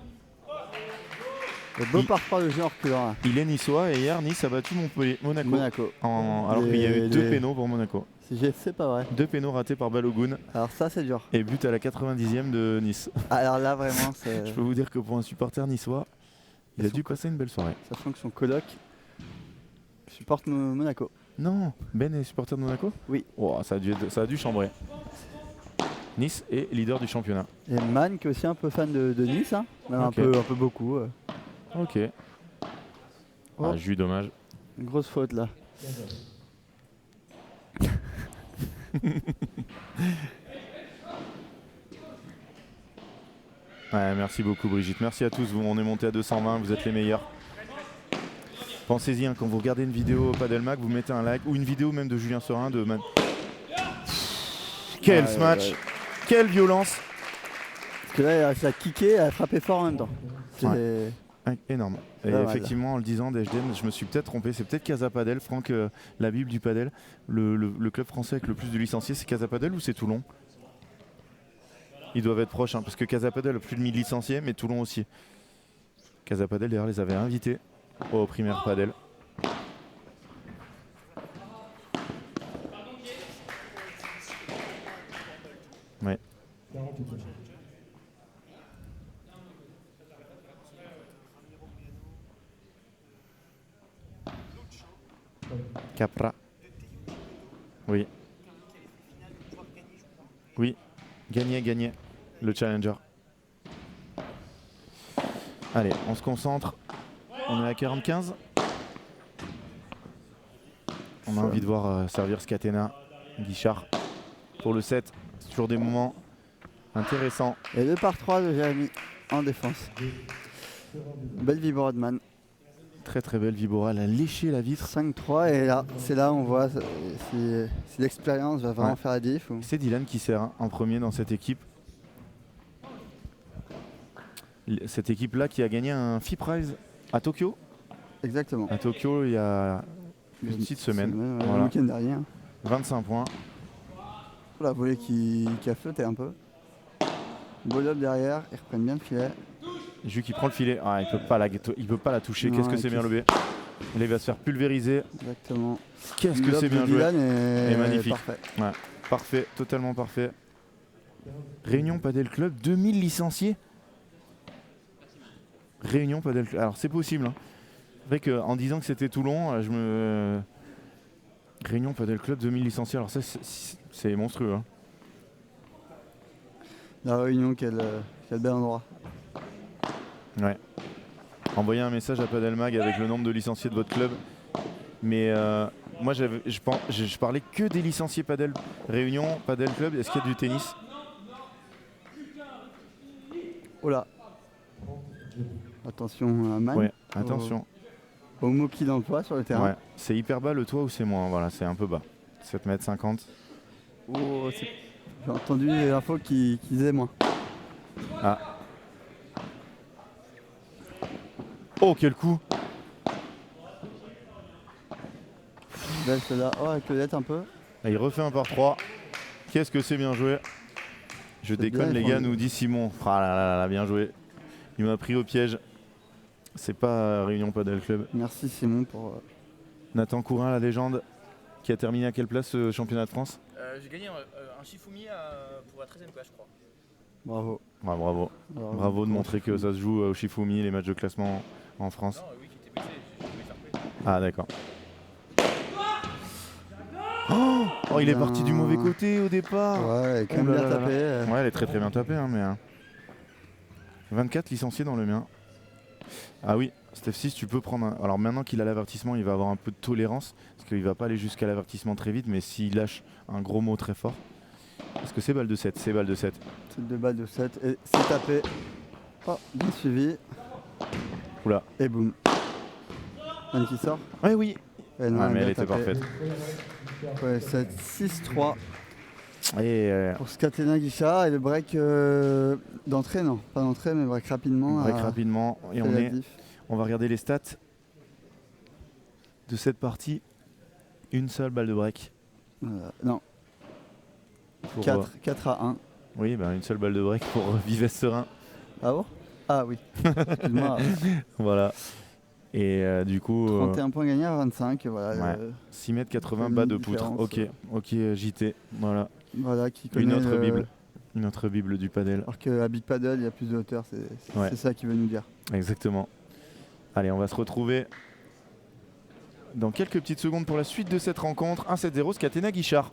le beau parfois le jeu en reculant là. Il est niçois et hier Nice a battu Monaco. Monaco. Alors qu'il y a eu 2 pénaux pour Monaco. C'est pas vrai. 2 pénaux ratés par Balogun Alors ça c'est dur. et but à la 90e de Nice. Alors là vraiment c'est. Je peux vous dire que pour un supporter niçois, il a dû passer une belle soirée. Sachant que son coloc supporte Monaco. Non, Ben est supporter de Monaco? Oui. Oh, ça a dû chambrer. Nice est leader du championnat. Et Man qui est aussi un peu fan de Nice, hein. Même Ok. un peu beaucoup. Ok. Oh. Ah, Jus, dommage. Une grosse faute là. 15 heures. Ouais, merci beaucoup Brigitte. Merci à tous. On est monté à 220. Vous êtes les meilleurs. Pensez-y, hein, quand vous regardez une vidéo Padelmac, vous mettez un like ou une vidéo même de Julien Serin de Man. Quel smash, quelle violence. Parce que là, ça a kické, elle a frappé fort en même temps. C'est Énorme. Et Pas mal. effectivement, en le disant d'HDM, je me suis peut-être trompé. C'est peut-être Casa Padel, Franck, la Bible du Padel. Le club français avec le plus de licenciés, c'est Casa Padel ou c'est Toulon? Ils doivent être proches, hein, parce que Casa Padel a plus de 1000 licenciés, mais Toulon aussi. Casa Padel, d'ailleurs, les avait invités au primaire Padel. Ouais. 48 heures. Capra. Oui. Oui. Gagné. Le challenger. Allez, on se concentre. On est à 45. On a envie de voir servir Scatena, Guichard. Pour le 7, c'est toujours des moments intéressants. Et 2 par 3 de Jérémy en défense. Belle vibra de Man. Très très belle Vibora, elle a léché la vitre. 5-3 et là, c'est là où on voit si l'expérience va vraiment Ouais. faire la diff. Ou... C'est Dylan qui sert en premier dans cette équipe. Cette équipe-là qui a gagné un FIP Prize à Tokyo. Exactement. À Tokyo, il y a une petite semaine. Ouais, Voilà. le week-end dernier. 25 points. La volée qui a flotté un peu. Beau lob derrière, ils reprennent bien le filet. Jus qui prend le filet. Ah, il peut pas la toucher. Non, Qu'est-ce que et c'est qui- bien lobé. Là, il va se faire pulvériser. Exactement. Qu'est-ce Le que lob c'est de bien joué. Dylan est magnifique. parfait. Parfait, totalement parfait. Réunion Padel Club, 2000 licenciés. Réunion Padel Club. Alors c'est possible. Hein. C'est vrai qu'en disant que c'était Toulon, Réunion Padel Club, 2000 licenciés. Alors ça, c'est monstrueux. Hein. La Réunion, quel bel endroit. Ouais. Envoyez un message à Padelmag avec le nombre de licenciés de votre club. Mais moi, je parlais que des licenciés Padel. Réunion, Padel Club, est-ce qu'il y a du tennis? Oh là. Attention à Man. Ouais, attention. Au mot qui d'emploi sur le terrain. Ouais. C'est hyper bas le toit ou c'est moins? Voilà, c'est un peu bas. 7,50 m. Oh, j'ai entendu les infos qui disaient moins. Ah. Oh, quel coup! Belle celle-là. Oh, avec le net un peu. Là, il refait un par 3. Qu'est-ce que c'est bien joué. Je déconne bien, les ils gars, font- nous dit Simon. Ah là là là, bien joué. Il m'a pris au piège. C'est pas Réunion Padel Club. Merci Simon pour. Nathan Courin, la légende, qui a terminé à quelle place ce championnat de France? J'ai gagné un Shifumi pour la 13e place, je crois. Bravo. Ah, bravo. Bravo de montrer que ça se joue au Shifumi, les matchs de classement en France. Non, oui, qui était blessé, j'ai joué fair play. Ah d'accord. Oh, il est parti du mauvais côté au départ. Ouais, quand Oh même là bien là là tapé. là. Ouais, elle est très très bien tapée, hein, mais 24 licenciés dans le mien. Ah oui, Steph 6, tu peux prendre un... Alors maintenant qu'il a l'avertissement, il va avoir un peu de tolérance, parce qu'il va pas aller jusqu'à l'avertissement très vite, mais s'il lâche un gros mot très fort... Est-ce que c'est balle de 7? C'est balle de 7. C'est 2 balles de 7 et c'est tapé. Oh, bien suivi. Oula. Et boum. Anne qui sort. Ouais, oui. Et non, Ah, mais bien elle était tapé. parfaite. Ouais, 7, 6-3 Et pour Skatena Guichard et le break d'entrée, non, pas d'entrée, mais break rapidement. break rapidement. Et on va regarder les stats de cette partie. Une seule balle de break. Non, Pour, 4 à 1. oui, bah, une seule balle de break pour Vives Serein. Ah bon? Ah oui. Excuse-moi. Voilà. Et du coup... 31 points gagnés à 25. Voilà, ouais. 6,80 m une bas de poutre. différence, Ok, JT. Voilà. voilà qui connaît Une autre bible. Une autre bible du padel. Alors qu'à Big Paddle, il y a plus de hauteur, Ouais. c'est ça qu'il veut nous dire. Exactement. Allez, on va se retrouver dans quelques petites secondes pour la suite de cette rencontre. 1-7-0, Skatena Guichard.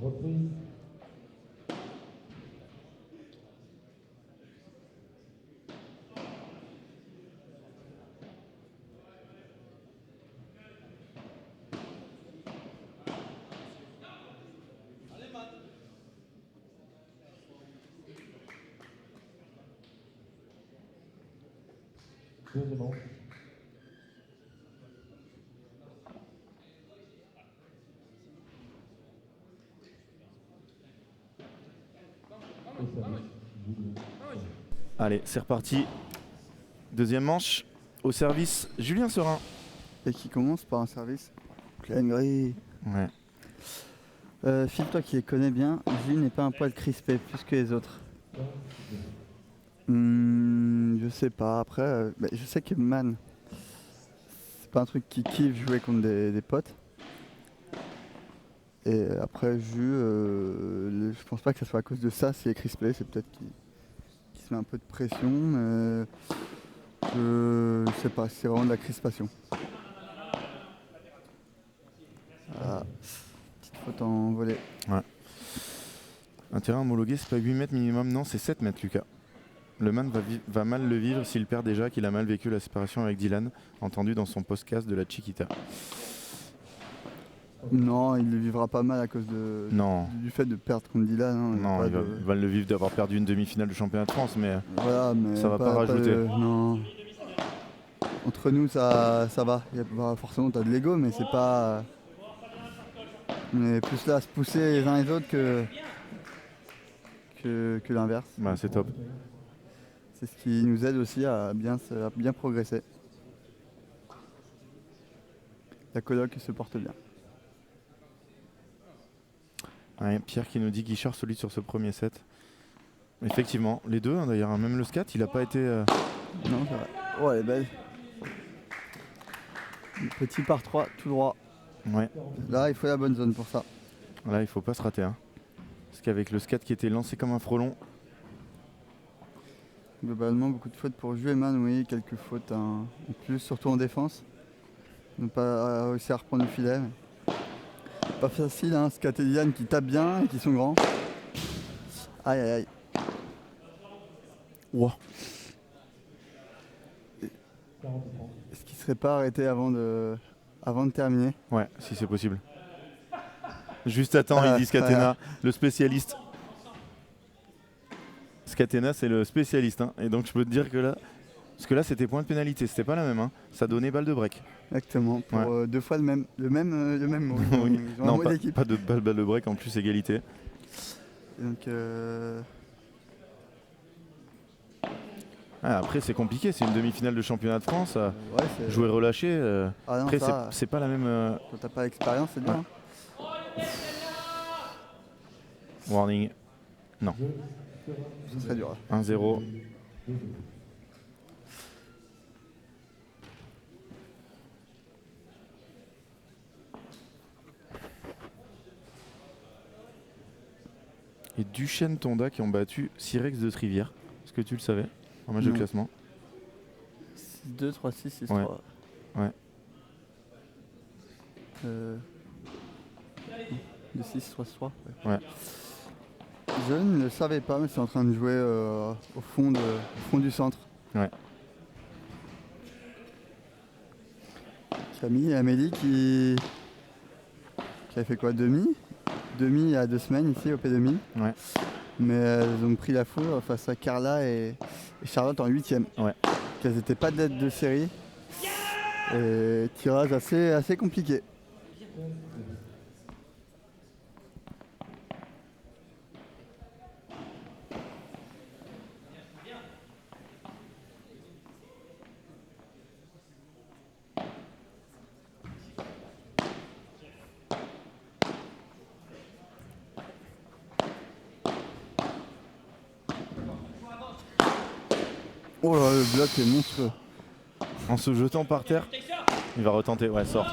Reprise. Deuxième manche. Allez, c'est reparti. Deuxième manche. Au service, Julien Serein. Et qui commence par un service plein gris. Ouais. Phil, toi qui les connais bien, Jules n'est pas un poil crispé plus que les autres. Je sais pas. Après, je sais que Man, c'est pas un truc qui kiffe jouer contre des potes. Et après, Jules, je pense pas que ça soit à cause de ça s'il est crispé. C'est peut-être qu'il se met un peu de pression. Mais je sais pas, c'est vraiment de la crispation. Voilà. Petite faute en volée. Ouais. Un terrain homologué, c'est pas 8 mètres minimum, non, c'est 7 mètres, Lucas. Le man va mal le vivre s'il perd déjà qu'il a mal vécu la séparation avec Dylan, entendu dans son podcast de la Chiquita. Non, il le vivra pas mal à cause du fait de perdre contre Dylan. Hein. Non, il va le vivre d'avoir perdu une demi-finale du championnat de France, mais, voilà, mais ça va pas rajouter. Non. Entre nous, ça va. Forcément, t'as de l'ego, mais c'est pas. On est plus là à se pousser les uns les autres que l'inverse. Bah, c'est top. C'est ce qui nous aide aussi à bien progresser. La coloc se porte bien. Ouais, Pierre qui nous dit Guichard solide sur ce premier set. Effectivement, les deux hein, d'ailleurs, hein, même le scat, il a pas été. Non, c'est vrai. Oh, elle est belle. Petit par 3, tout droit. Ouais, Là, il faut la bonne zone pour ça. là il faut pas se rater. Hein. Parce qu'avec le scat qui était lancé comme un frelon, Globalement, beaucoup de fautes pour Jueman, oui, quelques fautes en plus, surtout en défense. Ne pas réussir à reprendre le filet. Mais pas facile, hein, Scat et Liane qui tapent bien et qui sont grands. Aïe aïe aïe. wow. Est-ce qu'il ne serait pas arrêté avant de terminer? Ouais, si c'est possible. Juste à temps, il dit Scatena, le spécialiste. Scatena, c'est le spécialiste. Hein. Et donc, je peux te dire que là, parce que là, c'était point de pénalité, c'était pas la même. Hein. Ça donnait balle de break. Exactement, pour deux fois le même mot. Oui. Ils ont un Non, mot pas, d'équipe. pas de balle de break, en plus, égalité. Et donc, Ah, après, c'est compliqué, c'est une demi-finale de championnat de France. ouais, c'est... Jouer relâché, Ah non, après, ça, c'est pas la même. quand t'as pas l'expérience, c'est bien. Ouais. Warning, Ça serait dur. 1-0. Et Duchesne Tonda qui ont battu Cyrex de Trivière. Est-ce que tu le savais en match de Non. classement? 6-2, 3-6, 6-3. Ouais. Ouais. 2-6, 3-3. Ouais. Je ne le savais pas, mais c'est en train de jouer au fond du centre. Ouais. Camille et Amélie qui a fait quoi, demi il y a 2 semaines ici au P2000. Ouais. Mais elles ont pris la foudre face à Carla et Charlotte en 8ème. Ouais. Qu'elles n'étaient pas de tête de série. Et tirage assez compliqué. Oh là, le bloc est monstrueux. En se jetant par terre, il va retenter. Ouais, sort.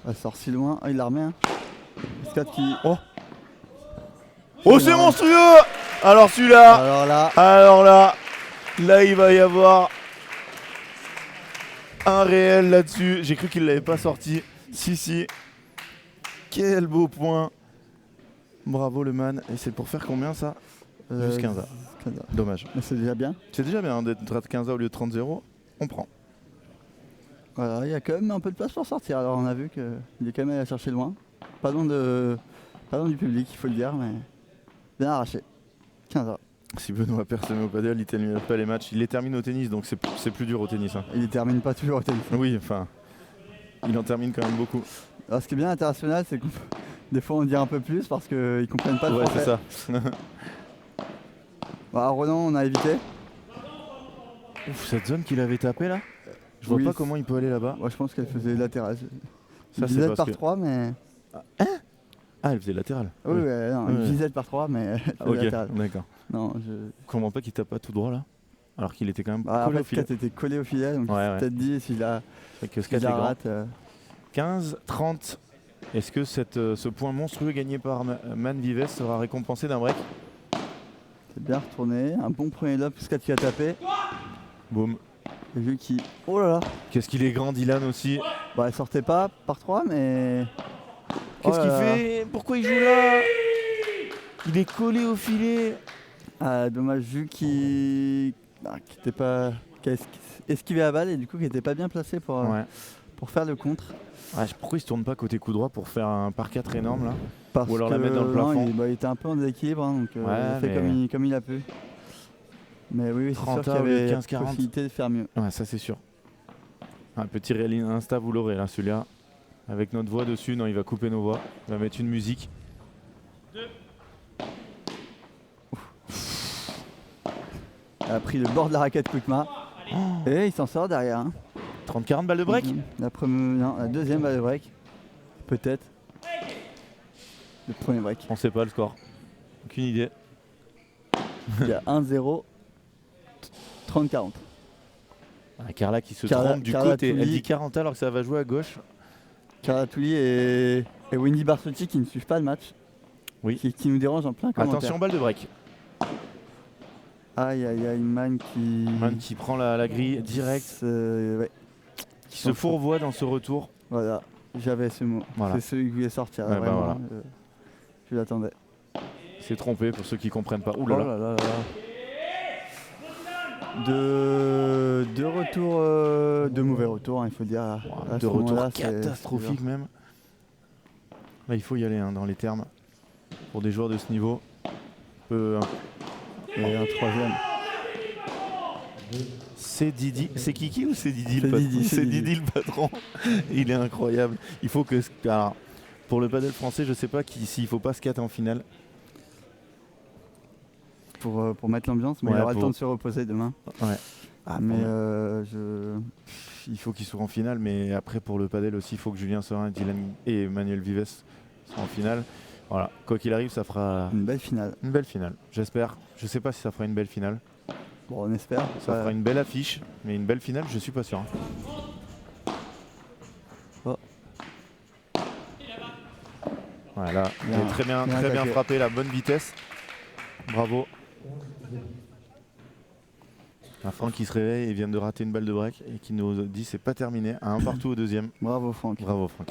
Elle sort si loin. Ah, il la remet. Hein. Scat qui... Oh, c'est monstrueux! Alors celui-là, Alors là, là, il va y avoir un réel là-dessus. J'ai cru qu'il l'avait pas sorti. Si. Quel beau point. Bravo le man. Et c'est pour faire combien ça? Juste 15A. 15A. Dommage. Mais c'est déjà bien. C'est déjà bien hein, d'être à 15A au lieu de 30-0. On prend. Voilà, il y a quand même un peu de place pour sortir. Alors on a vu qu'il est quand même allé chercher loin. Pas loin du public, il faut le dire, mais bien arraché. 15A. Si Benoît perd au padel, il termine pas les matchs. Il les termine au tennis, donc c'est plus dur au tennis. Hein. Il ne termine pas toujours au tennis. Oui, enfin, il en termine quand même beaucoup. Alors ce qui est bien international, c'est que des fois on dit un peu plus parce qu'ils comprennent pas le Ouais, français. c'est ça. Bah, Roland, on a évité. Ouf, cette zone qu'il avait tapé là, je vois Oui, pas comment il peut aller là-bas. Moi je pense qu'elle faisait latéral. Ça, c'est Une parce par que- 3, mais... Ah, elle faisait latéral. Oui, ouais, non, une Ouais. visette par 3, mais elle Ah, faisait ok, latéral. d'accord. Non, Je comprends pas qu'il tape pas tout droit là, alors qu'il était quand même Bah, collé après, au filet. Scat était collé au filet, donc Ouais, il s'est ouais. peut-être dit s'il a, Fait que Scat s'il est la grand. rate. 15-30. Est-ce que ce point monstrueux gagné par Man Vives sera récompensé d'un break? C'est bien retourné. Un bon premier lob, Scat qui a tapé. Boum. Et vu qu'il... Oh là là. Qu'est-ce qu'il est grand, Dylan aussi. Bah, elle sortait pas par 3, mais... Qu'est-ce Oh qu'il là là. fait? Pourquoi il joue là? Il est collé au filet. Ah, dommage, vu qu'il était pas... qui a esquivé la balle et du coup qui était pas bien placé pour faire le contre. Ouais, pourquoi il se tourne pas côté coup droit pour faire un par 4 énorme là? Parce Ou alors que la mettre dans le non, plafond. il était un peu en déséquilibre, hein, donc il Ouais, a fait mais- comme il a pu. Mais oui, c'est sûr 30 qu'il y au lieu de avait 15-40. possibilité de faire mieux. Ouais, ça c'est sûr. Un petit réel Insta, vous l'aurez là, celui-là. Avec notre voix dessus, non, il va couper nos voix. Il va mettre une musique. Elle a pris le bord de la raquette Koutma. Et il s'en sort derrière. Hein. 30-40 balles de break. La deuxième balle de break. Peut-être. Le premier break. On sait pas le score. Aucune idée. Il y a 1-0, 30-40. Carla qui se Carla- trompe du Carla côté. Elle Touli. dit 40 alors que ça va jouer à gauche. Carla Touli et Wendy Barsotti qui ne suivent pas le match. Oui. Qui nous dérangent en plein commentaire. Attention, balle de break. Aïe aïe aïe, Man qui. Man qui prend la grille direct, Ouais, qui se fourvoie dans ce retour. voilà, j'avais ce mot. Voilà. C'est celui que je voulais sortir. Ouais, bah vraiment, voilà. je l'attendais. Il s'est trompé pour ceux qui comprennent pas. Ouh là Oh là. là là là. De retour, de mauvais retours, il faut dire. À De ce retour moment-là, c'est- catastrophique même. Là, il faut y aller hein, dans les termes. Pour des joueurs de ce niveau. Et un troisième. C'est Didi. C'est Kiki ou c'est Didi C'est le patron? Didi, c'est C'est Didi. Didi le patron. Il est incroyable. Il faut que. Alors, pour le padel français, je sais pas s'il faut pas scat en finale. Pour mettre l'ambiance, mais Ouais, il aura le pour- temps de se reposer demain. Ouais. Mais bon. Il faut qu'il soit en finale, mais après pour le padel aussi, il faut que Julien Sorin, Dylan et Emmanuel Vives soient en finale. Voilà, quoi qu'il arrive, ça fera une belle finale. une belle finale. J'espère. Je sais pas si ça fera une belle finale. Bon, on espère. Ça fera une belle affiche, mais une belle finale, je suis pas sûr. hein. Oh. Voilà, il Bien, est très bien attaqué. frappé, la bonne vitesse. Bravo. Un Franck qui se réveille et vient de rater une balle de break et qui nous dit c'est pas terminé. À un partout au deuxième. Bravo Franck. Bravo Franck.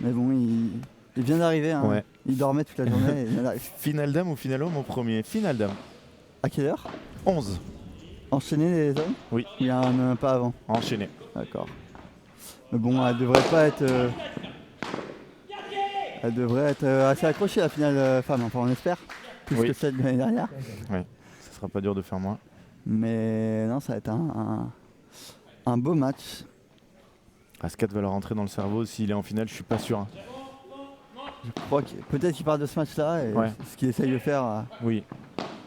Mais bon, il vient d'arriver. Hein. Ouais. Il dormait toute la journée. Et il vient d'arriver. Finale dame ou finale homme en premier? Finale dame. À quelle heure? 11. Enchaîner les hommes? Oui. Il y a un pas avant. Enchaîné. D'accord. Mais bon, elle devrait pas être. Elle devrait être assez accrochée la finale femme. Enfin, on espère. Plus Oui. que celle de l'année dernière. Ça sera pas dur de faire moins. Mais non, ça va être un beau match. Ascat va leur rentrer dans le cerveau. S'il est en finale, je suis pas sûr. hein. Je crois que peut-être qu'il parle de ce match-là et Ouais. ce qu'il essaye de faire Oui.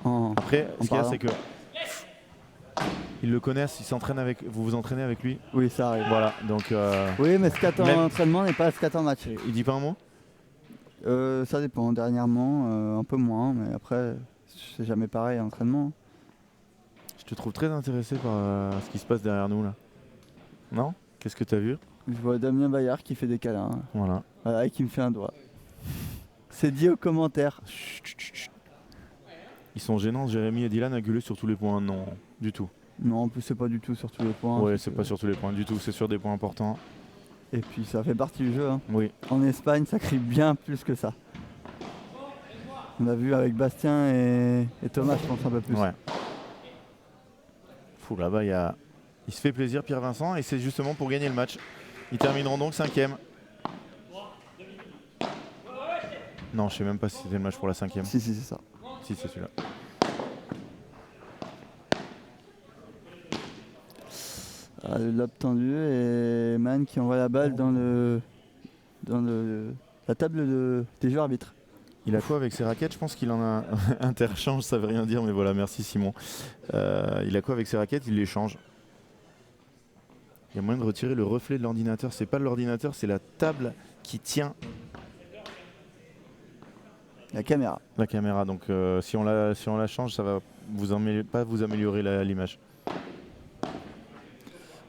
en. Après, En ce qu'il y a, parlant. c'est que ils le connaissent, ils s'entraînent avec. Vous vous entraînez avec lui. Oui, ça arrive. Voilà. Donc, Oui, mais scat en Même- entraînement n'est pas scat en match. il dit pas un mot. Ça dépend. Dernièrement, un peu moins, mais après, c'est jamais pareil en entraînement. Je te trouve très intéressé par ce qui se passe derrière nous là. Non? Qu'est-ce que tu as vu? Je vois Damien Bayard qui fait des câlins. Voilà. Voilà, et qui me fait un doigt. C'est dit aux commentaires. Chut, chut, chut, chut. Ils sont gênants, Jérémy et Dylan, à gueuler sur tous les points. Non, du tout. Non, en plus, c'est pas du tout sur tous les points. Ouais, c'est pas sur tous les points du tout, c'est sur des points importants. Et puis, ça fait partie du jeu. Hein. Oui. En Espagne, ça crie bien plus que ça. On a vu avec Bastien et Thomas, je pense, un peu plus. Ouais. Fou, là-bas, il se fait plaisir, Pierre Vincent, et c'est justement pour gagner le match. Ils termineront donc 5e. Non, je sais même pas si c'était le match pour la 5e. Si, c'est ça. Si, c'est celui-là. Le lob tendu et Man qui envoie la balle dans la table des jeux arbitres. Il a quoi avec ses raquettes? Je pense qu'il en a interchange, ça veut rien dire, mais voilà, merci Simon. Il a quoi avec ses raquettes? Il les change. Il y a moyen de retirer le reflet de l'ordinateur. C'est pas l'ordinateur, c'est la table qui tient La caméra. la caméra. Donc si on la change, ça va pas vous améliorer l'image.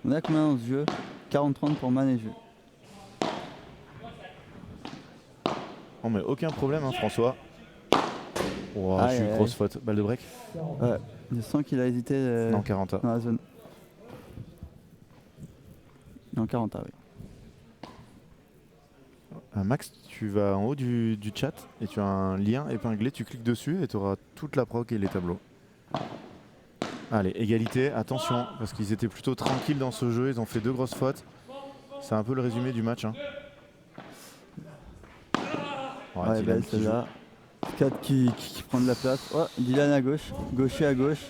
On a combien dans ce jeu? 40-30 pour Man et jeu. Non mais aucun problème hein, François. Oh, Aïe, j'ai eu aïe, une grosse faute. Balle de break? Ouais. Je sens qu'il a hésité Non, 40. dans la zone. Non, 40, oui. Max, tu vas en haut du chat et tu as un lien épinglé, tu cliques dessus et tu auras toute la proc et les tableaux. Allez, égalité, attention, parce qu'ils étaient plutôt tranquilles dans ce jeu, ils ont fait 2 grosses fautes. C'est un peu le résumé du match. Hein. Ouais, Dylan belle qui joue. celle-là. Scott qui prend de la place. Oh, Dylan à gauche. Gaucher à gauche.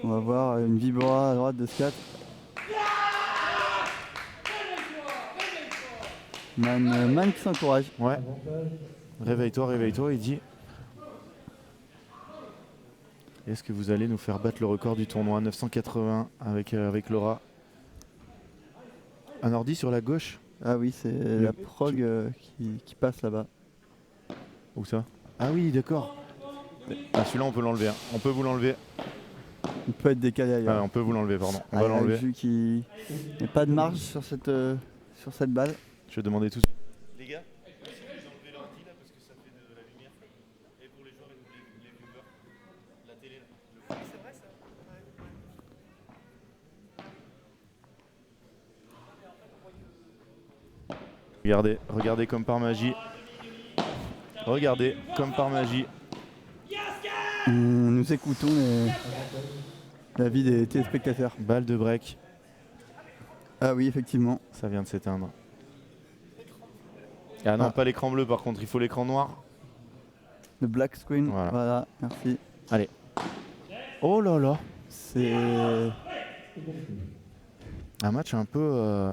On va voir une vibra à droite de Scott. Man qui s'encourage. Ouais. Réveille-toi, il dit. Est-ce que vous allez nous faire battre le record du tournoi 980 avec Laura? Un ordi sur la gauche? Ah oui, c'est la prog qui passe là-bas. Où ça? Ah oui, d'accord. Ah, celui-là, on peut l'enlever. Hein. On peut vous l'enlever. Il peut être décalé ailleurs. Ah, on peut vous l'enlever, pardon. On va Il y a l'enlever. vu qu'il n'y a pas de marge sur cette balle. Je vais demander tout. Les gars, si vous enlevez l'ordi là parce que ça fait de la lumière. Et pour les joueurs et les viewers, la télé là. C'est vrai ça. Regardez comme par magie. Regardez comme par magie. Nous écoutons l'avis des téléspectateurs. Balle de break, Ah oui, effectivement. ça vient de s'éteindre. Ah non, Ah. pas l'écran bleu par contre, il faut l'écran noir. Le black screen. Voilà. Voilà, merci. Oh là là. C'est. Un match un peu...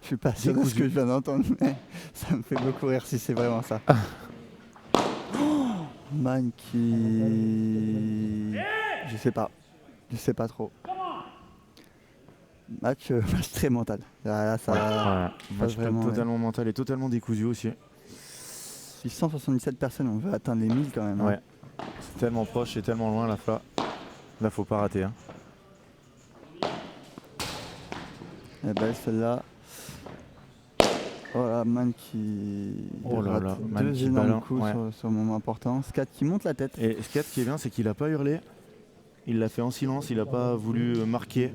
Je suis pas sûr de ce Décousu. que je viens d'entendre, mais ça me fait beaucoup rire si c'est vraiment ça. Oh, Man qui. Je sais pas. Je sais pas trop. Match très mental. Là, ça. Voilà. Match vraiment, totalement mental et totalement décousu aussi. 677 personnes, on veut atteindre les 1000 quand même. hein. Ouais. C'est tellement proche et tellement loin là. Là, faut pas rater. Hein. Elle est belle celle-là. Voilà, Man qui Oh là rate là, Man deux qui énormes balance, coups ouais. sur un moment important. Scat qui monte la tête. Et ce qui est bien, c'est qu'il a pas hurlé. Il l'a fait en silence, il a pas voulu marquer.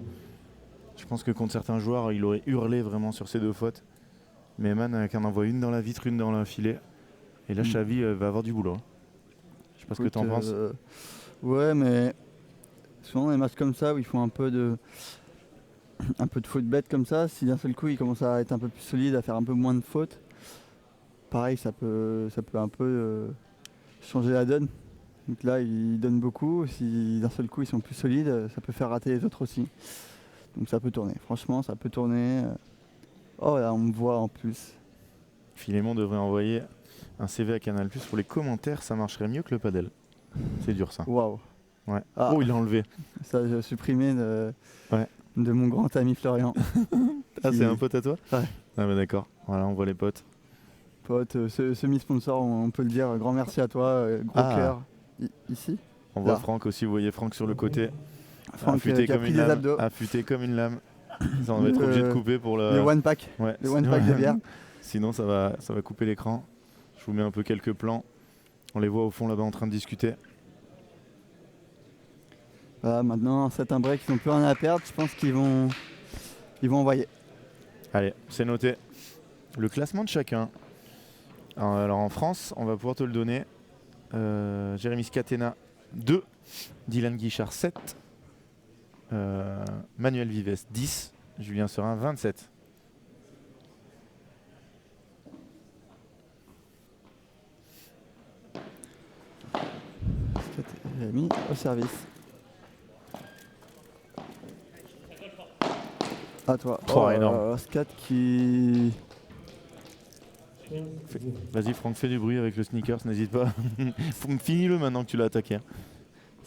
Je pense que contre certains joueurs, il aurait hurlé vraiment sur ces deux fautes. Mais Man qui en envoie une dans la vitre, une dans le filet. Et là, Xavi va avoir du boulot. Je sais pas ce que Écoute, t'en penses. Ouais, mais souvent dans les matchs comme ça où ils font un peu de fautes bêtes comme ça, si d'un seul coup ils commencent à être un peu plus solides, à faire un peu moins de fautes, pareil, ça peut un peu changer la donne. Donc là, ils donnent beaucoup. Si d'un seul coup ils sont plus solides, ça peut faire rater les autres aussi. Donc ça peut tourner. Franchement, ça peut tourner. Oh là, on me voit en plus. Philémon devrait envoyer un CV à Canal+. Pour les commentaires, ça marcherait mieux que le padel. C'est dur ça. Waouh. Ouais. Ah. Oh, il l'a enlevé. Ça, j'ai supprimé Ouais. de mon grand ami Florian. Ah, Qui- c'est un pote à toi? Ouais. Ah bah d'accord. Voilà, on voit les potes. Pote, semi-sponsor, on peut le dire. Grand merci à toi, gros Ah. cœur. Ici. On voit Là. Franck aussi, vous voyez Franck sur le côté. Franck affûté qui a comme pris une des lame. abdos. Affûté comme une lame. Ça, on va être obligé de couper pour Le le... one pack. Ouais. Le one pack de bière. Sinon ça va couper l'écran. Je vous mets un peu quelques plans. On les voit au fond là-bas en train de discuter. Voilà, maintenant, c'est un break, ils n'ont plus rien à perdre. Je pense qu'ils vont envoyer. Allez, c'est noté. Le classement de chacun. Alors en France, on va pouvoir te le donner. Jérémy Scatena 2, Dylan Guichard 7, Manuel Vives 10, Julien Serin 27. J'ai mis au service. À toi. Oh, énorme. Scat qui. Vas-y Franck, fais du bruit avec le sneakers, n'hésite pas. Finis-le maintenant que tu l'as attaqué.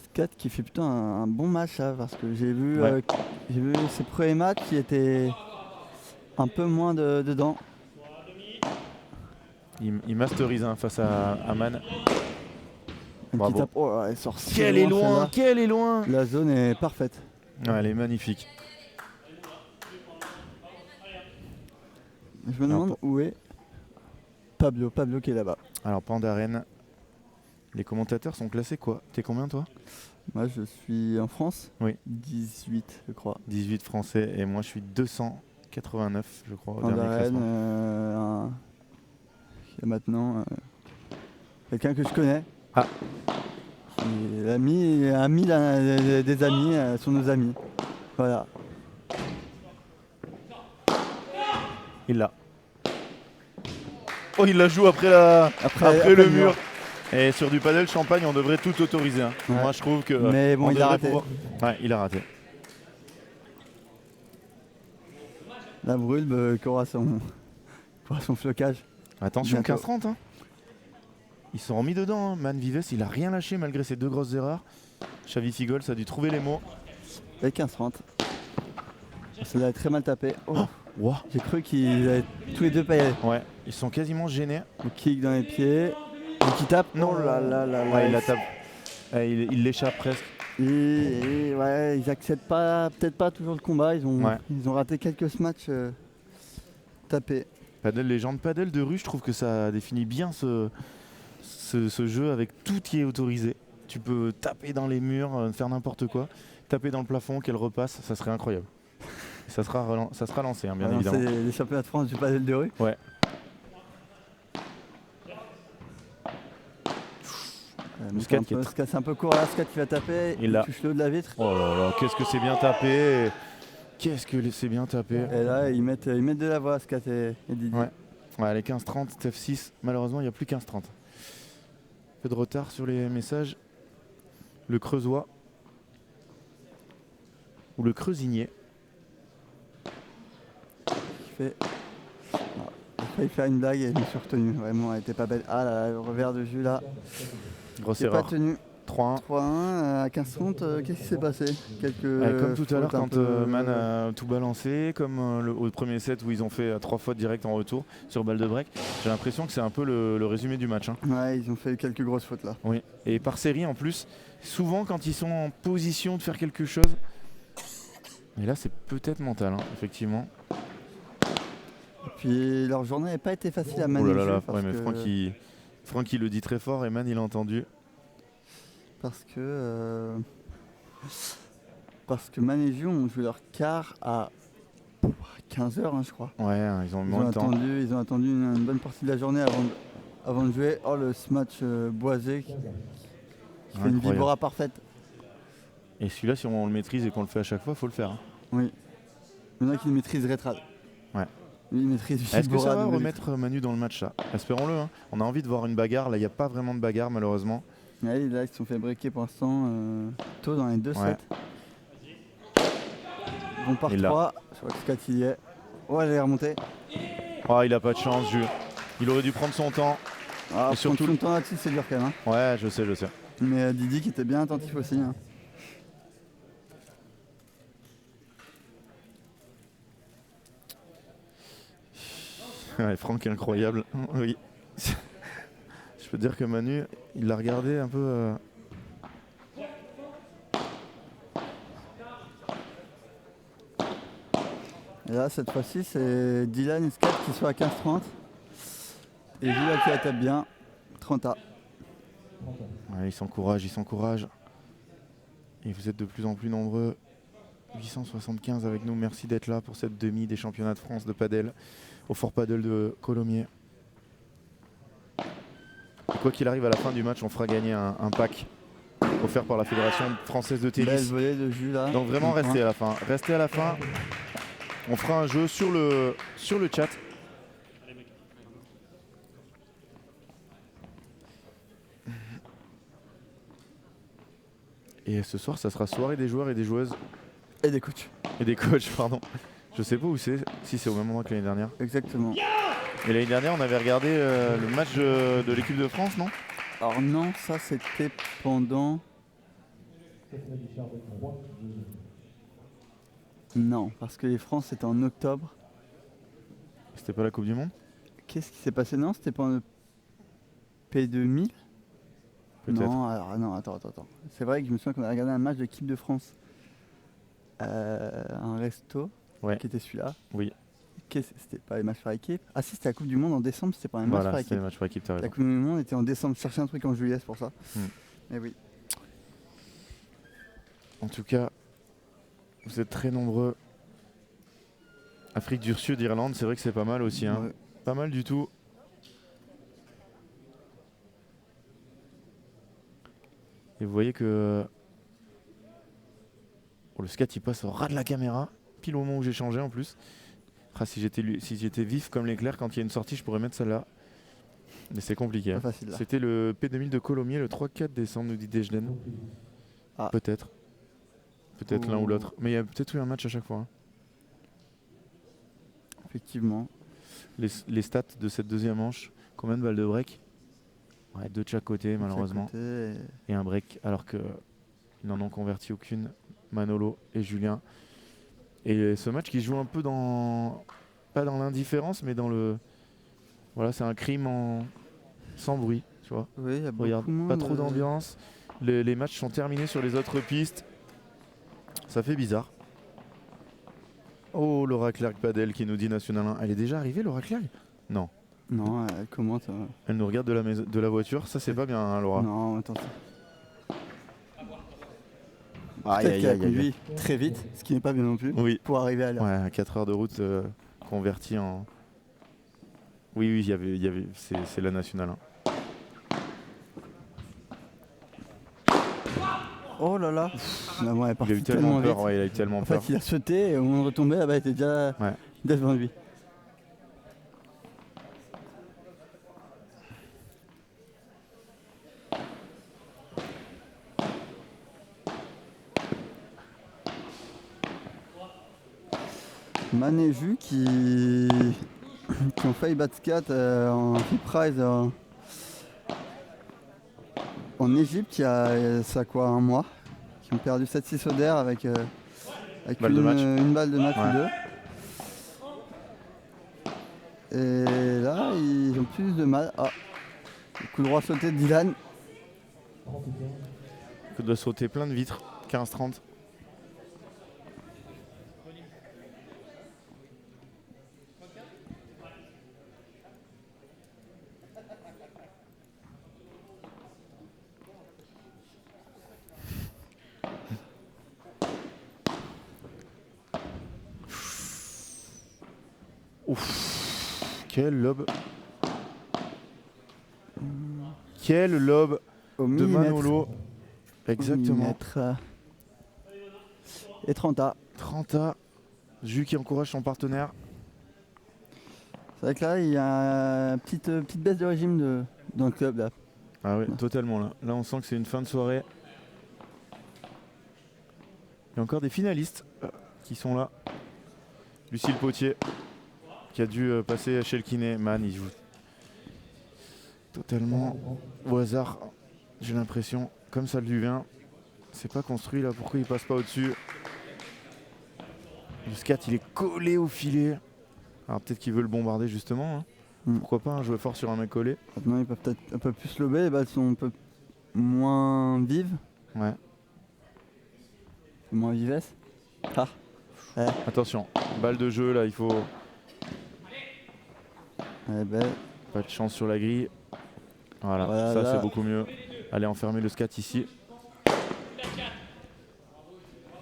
Scat qui fait plutôt un bon match là, parce que j'ai vu, Ouais. j'ai vu ses premiers matchs qui étaient un peu moins dedans. Il masterise hein, face à Man. Un Bravo. petit tape. Oh, elle sort si Qu'elle est loin, celle-là. qu'elle est loin. La zone est parfaite. Ouais, elle est magnifique. Je me demande où est Pablo. Pablo qui est là-bas. Alors Pandaren, les commentateurs sont classés quoi? T'es combien toi? Moi je suis en France. Oui. 18 je crois. 18 français et moi je suis 289 je crois au dernier Pandaren, classement. il y a maintenant quelqu'un que je connais. Ah. Qui est l'ami, ami des amis, sont nos amis. Voilà. Il l'a. Oh il la joue après le mur. Et sur du padel champagne on devrait tout autoriser. Hein. Ouais. Moi je trouve que... Mais bon, on il a devrait raté. Ouais il a raté. La Brulbe qui aura son flocage. Attention Bientôt. 15-30 hein. Ils se sont remis dedans. Hein. Man Vives il a rien lâché malgré ses deux grosses erreurs. Xavi Figol ça a dû trouver les mots. Et 15-30. Celle-là est très mal tapée. Oh. Ouah. J'ai cru qu'ils avaient tous les deux pas y aller. Ouais, ils sont quasiment gênés. Le kick dans les pieds. Et qui tape. Non. Oh là là là là. Ouais, il la tape. Il l'échappe presque. Et ouais, ils acceptent pas, peut-être pas toujours le combat. Ils ont raté quelques matchs tapés. Padel, légende padel de rue, je trouve que ça définit bien ce jeu avec tout qui est autorisé. Tu peux taper dans les murs, faire n'importe quoi, taper dans le plafond, qu'elle repasse, ça serait incroyable. Ça sera lancé, hein, bien évidemment. C'est les championnats de France du padel de rue. Ouais. Scat c'est un peu court là, Scat qui va taper, il touche le haut de la vitre. Oh là là, qu'est-ce que c'est bien tapé. Qu'est-ce que c'est bien tapé. Et là, ils mettent de la voix, Scat et Didier. Ouais, les 15-30, F6, malheureusement, il n'y a plus 15-30. Peu de retard sur les messages. Le Creusois. Ou le Creusigné. J'ai failli faire une blague et je me suis retenu. Vraiment, elle était pas belle. Ah là, le revers de jus là. Grosse erreur. Pas tenu. 3-1. 3-1 à 15-30, qu'est-ce qui s'est passé? Comme tout à l'heure quand Man a tout balancé, comme au premier set où ils ont fait 3 fautes directes en retour sur balle de break. J'ai l'impression que c'est un peu le résumé du match. Hein. Ouais, ils ont fait quelques grosses fautes là. Oui, et par série en plus, souvent quand ils sont en position de faire quelque chose, et là c'est peut-être mental, hein, effectivement. Et puis leur journée n'a pas été facile à manager. Oh là là, ouais, mais Franck il le dit très fort et Man il a entendu. Parce que Man et Jus ont joué leur quart à 15h, hein, je crois. Ouais, ils ont moins de temps. Ils ont attendu une bonne partie de la journée avant de jouer. Oh, le smash boisé qui fait une vibora parfaite. Et celui-là, si on le maîtrise et qu'on le fait à chaque fois, il faut le faire. Hein. Oui. Il y en a qui le maîtrisent Retrad. Ouais. Lui, il maîtrise Est-ce que ça va remettre Manu dans le match là? Espérons-le. Hein. On a envie de voir une bagarre. Là, il n'y a pas vraiment de bagarre, malheureusement. Ouais, là, ils se sont fait breaker pour l'instant tôt dans les 2 sets. Bon par 3. Je crois que Scott il y est. Oh, elle est remontée. Oh, il a pas de chance, Jules. Il aurait dû prendre son temps. Ah, et surtout son temps là-dessus, c'est dur quand même. Hein. Ouais, je sais. Mais Didi qui était bien attentif aussi. Hein. Ouais, Franck est incroyable. Oui. Je peux dire que Manu, il l'a regardé un peu. Et là, cette fois-ci, c'est Dylan et Scat qui sont à 15-30. Et Julia qui la tape bien, 30A. Ouais, ils s'encouragent. Et vous êtes de plus en plus nombreux. 875 avec nous. Merci d'être là pour cette demi des championnats de France de padel au Fort Padel de Colomiers. Et quoi qu'il arrive, à la fin du match, on fera gagner un pack offert par la Fédération française de tennis. Belle volée de jus là. Donc vraiment restez à la fin. Restez à la fin. On fera un jeu sur le chat. Et ce soir, ça sera soirée des joueurs et des joueuses. Et des coachs. Et des coachs, pardon. Je sais pas où c'est, si c'est au même endroit que l'année dernière. Exactement. Et l'année dernière, on avait regardé le match de l'équipe de France, non? Alors non, ça c'était pendant... Non, parce que les France c'était en octobre. C'était pas la Coupe du Monde? Qu'est-ce qui s'est passé? Non, c'était pendant le P2000. Peut-être. Non, alors non, attends. C'est vrai que je me souviens qu'on a regardé un match de l'équipe de France. Un resto, qui était celui-là. Oui. C'était pas les matchs par équipe. Ah si, c'était la Coupe du Monde en décembre, c'était pas un match par équipe. C'était les matchs par équipe, t'as raison. La Coupe du Monde était en décembre, je cherchais un truc en juillet, c'est pour ça. Mais oui. En tout cas, vous êtes très nombreux. Afrique du Sud, Irlande, c'est vrai que c'est pas mal aussi. Hein. Ouais. Pas mal du tout. Et vous voyez que le scat il passe au ras de la caméra, pile au moment où j'ai changé en plus. Ah, si j'étais vif comme l'éclair, quand il y a une sortie, je pourrais mettre celle-là. Mais c'est compliqué. Hein. C'était le P2000 de Colomiers le 3-4 décembre, nous dit Dejden. Ah. Peut-être l'un ou l'autre. Mais il y a peut-être eu un match à chaque fois. Hein. Effectivement. Les stats de cette deuxième manche, combien de balles de break? Ouais, 2 de chaque côté, malheureusement. Et un break, alors qu'ils n'en ont converti aucune, Manolo et Julien. Et ce match qui se joue un peu dans pas dans l'indifférence, mais dans le... Voilà, c'est un crime sans bruit, tu vois. Oui, il y a Regarde, beaucoup moins pas trop de- d'ambiance. Les matchs sont terminés sur les autres pistes. Ça fait bizarre. Oh, Laura Clerc Padel qui nous dit National 1. Elle est déjà arrivée, Laura Clerc? Non. Non, comment ça? Elle nous regarde de la voiture. Ça, c'est pas bien, hein, Laura. Non, attends. Aïe, Peut-être aïe, qu'elle a aïe, aïe. conduit très vite, ce qui n'est pas bien non plus, Oui. pour arriver à l'heure. Ouais, 4 heures de route convertie en... Oui, c'est la Nationale 1. Oh là là. Non, bon, elle est Il a partie eu tellement vite. peur, ouais, il a eu tellement En peur. fait, il a sauté et au moment de retomber, là-bas, elle était déjà Ouais. devant lui. Man et Vu qui ont failli battre Scat en Free Prize en Égypte il y a ça quoi, un mois. Qui ont perdu 7-6 au DER avec Balle de match. une balle de match Ouais. ou deux. Et là, ils ont plus de mal. Ah, le coup droit sauté de Dylan. 31. Il doit sauter plein de vitres. 15-30. Ouf. Quel lob. Quel lob Au de millimètre. Manolo. Exactement. Millimètre. Et 30 A. 30 A. Jus qui encourage son partenaire. C'est vrai que là, il y a une petite baisse de régime dans le club. Là. Ah ouais, totalement là. Là, on sent que c'est une fin de soirée. Il y a encore des finalistes qui sont là. Lucille Potier qui a dû passer chez le kiné. Man, il joue totalement au hasard. J'ai l'impression, comme ça lui vient. C'est pas construit là. Pourquoi il passe pas au-dessus? Le scat, il est collé au filet. Alors peut-être qu'il veut le bombarder justement. Hein. Pourquoi pas jouer fort sur un mec collé. Maintenant, ils peuvent peut-être un peu plus lober. Les balles sont un peu moins vives. Ouais. Moins vivesse. Ah. Ouais. Attention, balle de jeu là, il faut... Ouais, ben, Pas de chance sur la grille. Voilà, Voilà, ça là. c'est beaucoup mieux. Allez enfermer le scat ici.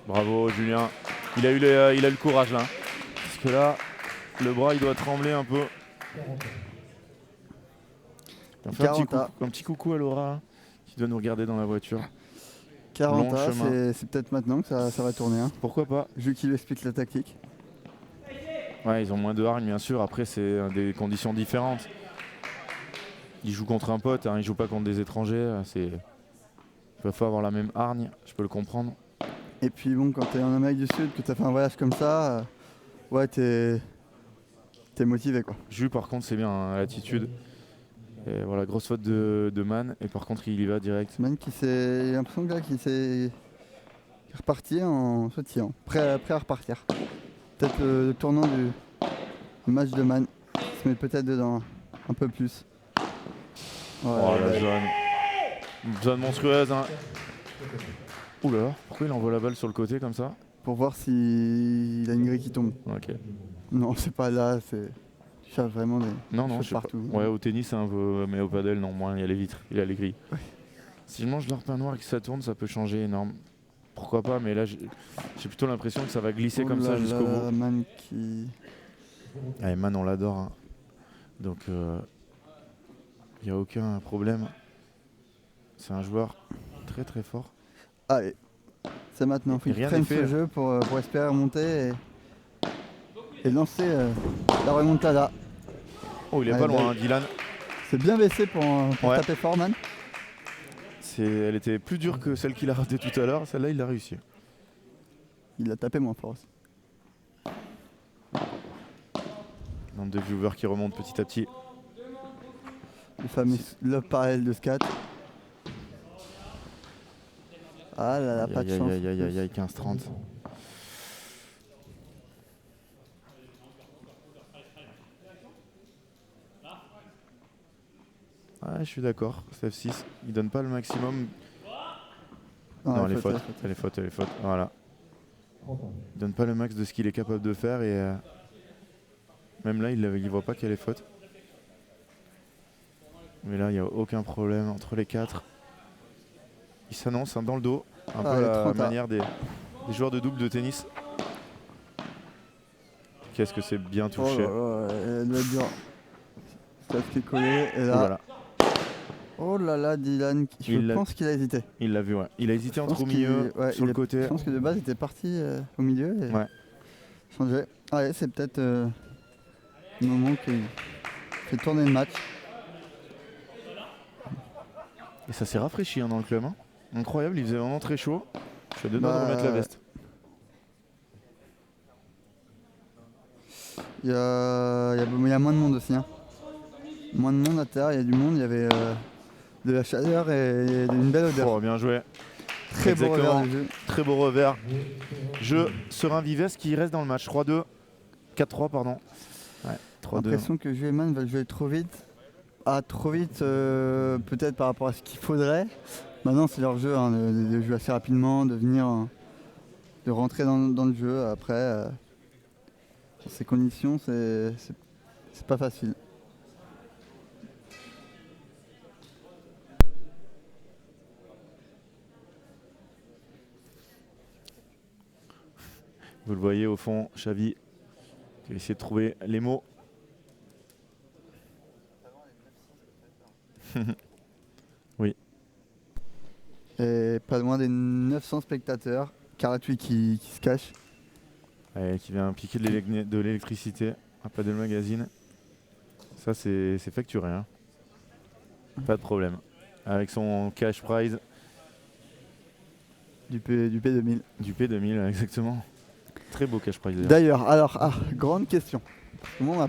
Bravo Julien. Il a eu le courage là. Parce que là, le bras il doit trembler un peu. 41. On fait 40 un petit coucou à Laura hein, qui doit nous regarder dans la voiture. 40 Long A, chemin. c'est peut-être maintenant que ça va tourner. Hein. Pourquoi pas? Vu qu'il explique la tactique. Ouais, ils ont moins de hargne bien sûr. Après c'est des conditions différentes. Ils jouent contre un pote, hein, ils jouent pas contre des étrangers. Il va falloir avoir la même hargne, je peux le comprendre. Et puis bon, quand t'es en Amérique du Sud, que t'as fait un voyage comme ça, ouais, t'es motivé quoi. Jus par contre c'est bien hein, à l'attitude. Et voilà, grosse faute de Man. Et par contre il y va direct. Man qui s'est. J'ai l'impression que là, qu'il s'est reparti en sautillant. Prêt à repartir. Peut-être le tournant du match de Man. Il se met peut-être dedans un peu plus. Ouais, Oh la ouais. zone monstrueuse hein. Ouh là là, pourquoi il envoie la balle sur le côté comme ça? Pour voir s'il a une grille qui tombe. Ok. Non, c'est pas là, c'est. Tu cherches vraiment des Non, choses je sais pas. partout. Ouais, au tennis c'est un peu, mais au padel non, moins il y a les vitres, il y a les grilles. Ouais. Si je mange leur pain noir et que ça tourne, ça peut changer énorme. Pourquoi pas, mais là j'ai plutôt l'impression que ça va glisser Oh comme là ça jusqu'au là, bout. Man qui. Allez, Man on l'adore. Hein. Donc il n'y a aucun problème. C'est un joueur très très fort. Allez, c'est maintenant. Faut Et qu'ils rien prennent n'est fait, ce jeu pour espérer remonter et lancer la remontada. Oh il est Allez, pas loin belle. hein, Dylan. C'est bien baissé pour Ouais. taper fort, Man. Elle était plus dure que celle qu'il a ratée tout à l'heure. Celle-là il l'a réussi. Il a tapé moins fort aussi. Nombre de viewers qui remontent petit à petit. Le fameux love parallèle de Scat. Ah là là, pas de chance. Aïe aïe aïe aïe 15-30. Ouais, je suis d'accord. Steph 6, il donne pas le maximum. Non, elle est faute. Elle est faute, elle est faute. Voilà. 30 ans. Il donne pas le max de ce qu'il est capable de faire et même là, il voit pas qu'elle est faute. Mais là, il n'y a aucun problème entre les 4. Il s'annonce dans le dos, un peu à la manière des joueurs de double de tennis. Qu'est-ce que c'est bien touché. Oh là là, elle doit être dure. Ça qui est collé. Et là, Oh là là. oh là là, Dylan, je pense qu'il a hésité. Il l'a vu, ouais. Il a hésité Je entre pense au milieu, ouais, sur le côté. Je pense que de base, il était parti au milieu et Ouais. changé. Allez, c'est peut-être le moment qui fait tourner le match. Et ça s'est rafraîchi dans le club. Hein. Incroyable, il faisait vraiment très chaud. Je suis à deux doigts de remettre la veste. Il y a moins de monde aussi. Hein. Moins de monde à terre, il y a du monde, il y avait de la chaleur et une belle odeur. Oh, bien joué. Très beau revers du jeu. Très beau revers. Jeu serein Vives qui reste dans le match. 3-2. 4-3, pardon. Ouais, 3-2. J'ai l'impression que Jueman va jouer trop vite. Ah, trop vite, peut-être par rapport à ce qu'il faudrait. Maintenant, c'est leur jeu, hein, de jouer assez rapidement, de venir, de rentrer dans le jeu. Après, dans ces conditions, c'est pas facile. Vous le voyez au fond, Xavi qui va essayer de trouver les mots. Oui. Et pas loin des 900 spectateurs. Karatui qui se cache. Ouais, qui vient piquer de l'électricité à Padel Magazine. Ça, c'est facturé. Hein. Pas de problème. Avec son cash prize. Du P2000. Du P2000, exactement. Très beau cash prize. D'ailleurs, alors, grande question. Moi, on m'a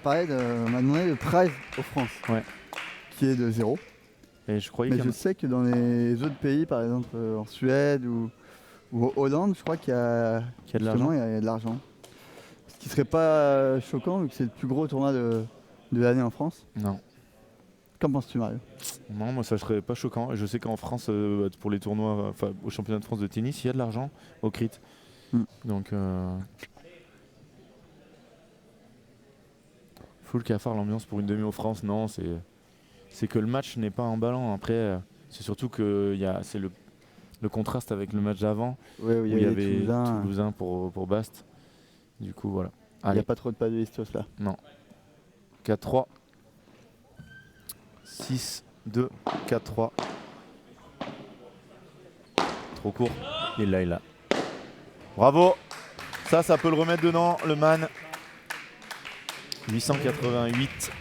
demandé le prize aux France. Ouais. Qui est de 0. Et je croyais Mais je sais que dans les autres pays, par exemple en Suède ou en Hollande, je crois qu'il y a de l'argent. Il y a de l'argent. Ce qui serait pas choquant vu que c'est le plus gros tournoi de l'année en France. Non. Qu'en penses-tu, Mario? Non, moi ça serait pas choquant. Je sais qu'en France, pour les tournois, au championnat de France de tennis, il y a de l'argent au crit. Donc, full cafard l'ambiance pour une demi au France. Non, c'est que le match n'est pas emballant. Après, c'est surtout que c'est le contraste avec le match d'avant, où il y avait Toulousain pour Bast. Du coup, voilà. Il n'y a pas trop de pas de Listos là. Non. 4-3. 6-2. 4-3. Trop court. Il l'a. Bravo. Ça peut le remettre dedans, le man. 888.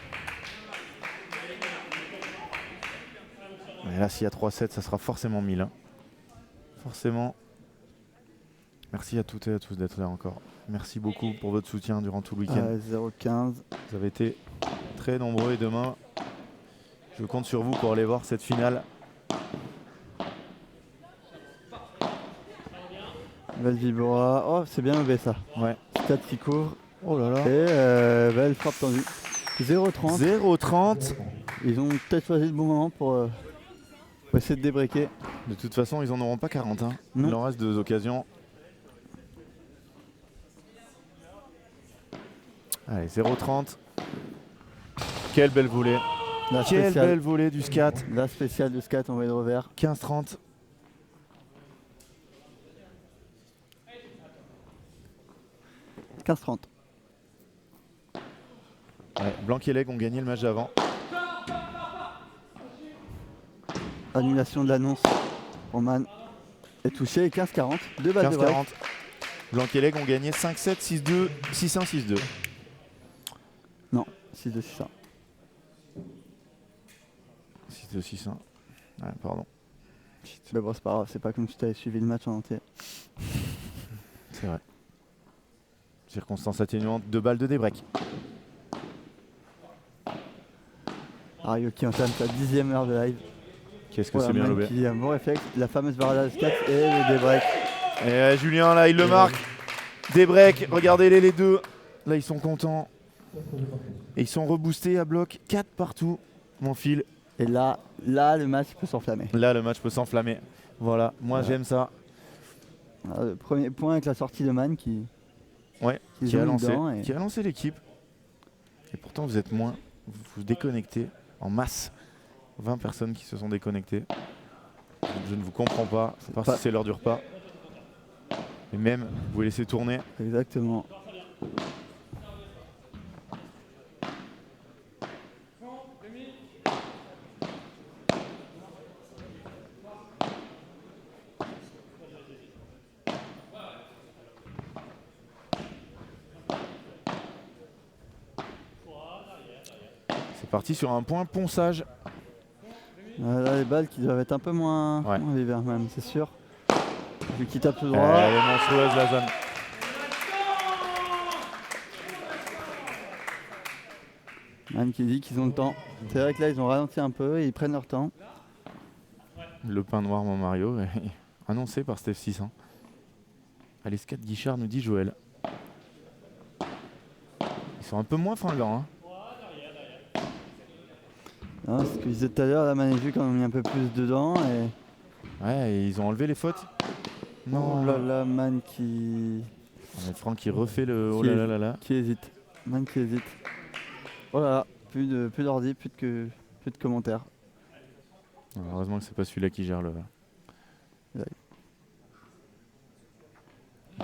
Et là, s'il y a 3-7, ça sera forcément 1000. Hein. Forcément. Merci à toutes et à tous d'être là encore. Merci beaucoup pour votre soutien durant tout le week-end. 0,15. Vous avez été très nombreux et demain, je compte sur vous pour aller voir cette finale. Vibora. Oh, c'est bien levé ça. Ouais. 4 qui couvre. Oh là là. Et belle frappe tendue. 0,30. 0,30. Ils ont peut-être choisi le bon moment pour essayer de débreaker. De toute façon, ils en auront pas 40. Hein. Il en reste 2 occasions. Allez, 0,30. Quelle belle volée. Quelle belle volée du scat. La spéciale du scat en voie de revers. 15-30. Ouais, Blanc et Leg ont gagné le match d'avant. Annulation de l'annonce. Roman est touché. 15-40. 2 balles de break. 15-40. Blanc et Leg ont gagné 5-7, 6-2, 6-1, 6-2. Non, 6-2, 6-1. 6-2, 6-1. Ouais, pardon. Mais bon, c'est pas grave, c'est pas comme si tu avais suivi le match en entier. C'est vrai. Circonstance atténuante, 2 balles de débreak. Mario qui entame sa 10e heure de live. Qu'est-ce que c'est bien levé. Qui a un bon réflexe, la fameuse varada de scat et le débreak. Et Julien là, il le marque. Débreak, regardez-les les deux. Là, ils sont contents. Et ils sont reboostés à bloc. 4 partout. Mon fil. Et là, le match peut s'enflammer. Là, le match peut s'enflammer. Voilà, moi j'aime ça. Le premier point avec la sortie de Man qui Qui a zone lancé, dedans et- qui a lancé l'équipe. Et pourtant, vous êtes moins. Vous vous déconnectez en masse. 20 personnes qui se sont déconnectées. Je ne vous comprends pas. Je sais pas si c'est l'heure du repas. Et même, vous laissez tourner. Exactement. C'est parti sur un point ponçage. Là, les balles qui doivent être un peu moins vives même, c'est sûr. Vu qu'il tape tout droit. Elle est monstrueuse la zone. Man qui dit qu'ils ont le temps. C'est vrai que là, ils ont ralenti un peu et ils prennent leur temps. Le pain noir, mon Mario, annoncé par Steph 6. Allez, Scat Guichard nous dit Joël. Ils sont un peu moins fringants. Non, ce que je disais tout à l'heure, la Man et Jules quand on a mis un peu plus dedans. Et... Ouais, et ils ont enlevé les fautes. Non, là, Man qui... Franck qui refait le... Oh là là là là. Qui hésite. Man qui hésite. Oh là là, plus d'ordi, plus de commentaires. Heureusement que c'est pas celui-là qui gère le... Ouais.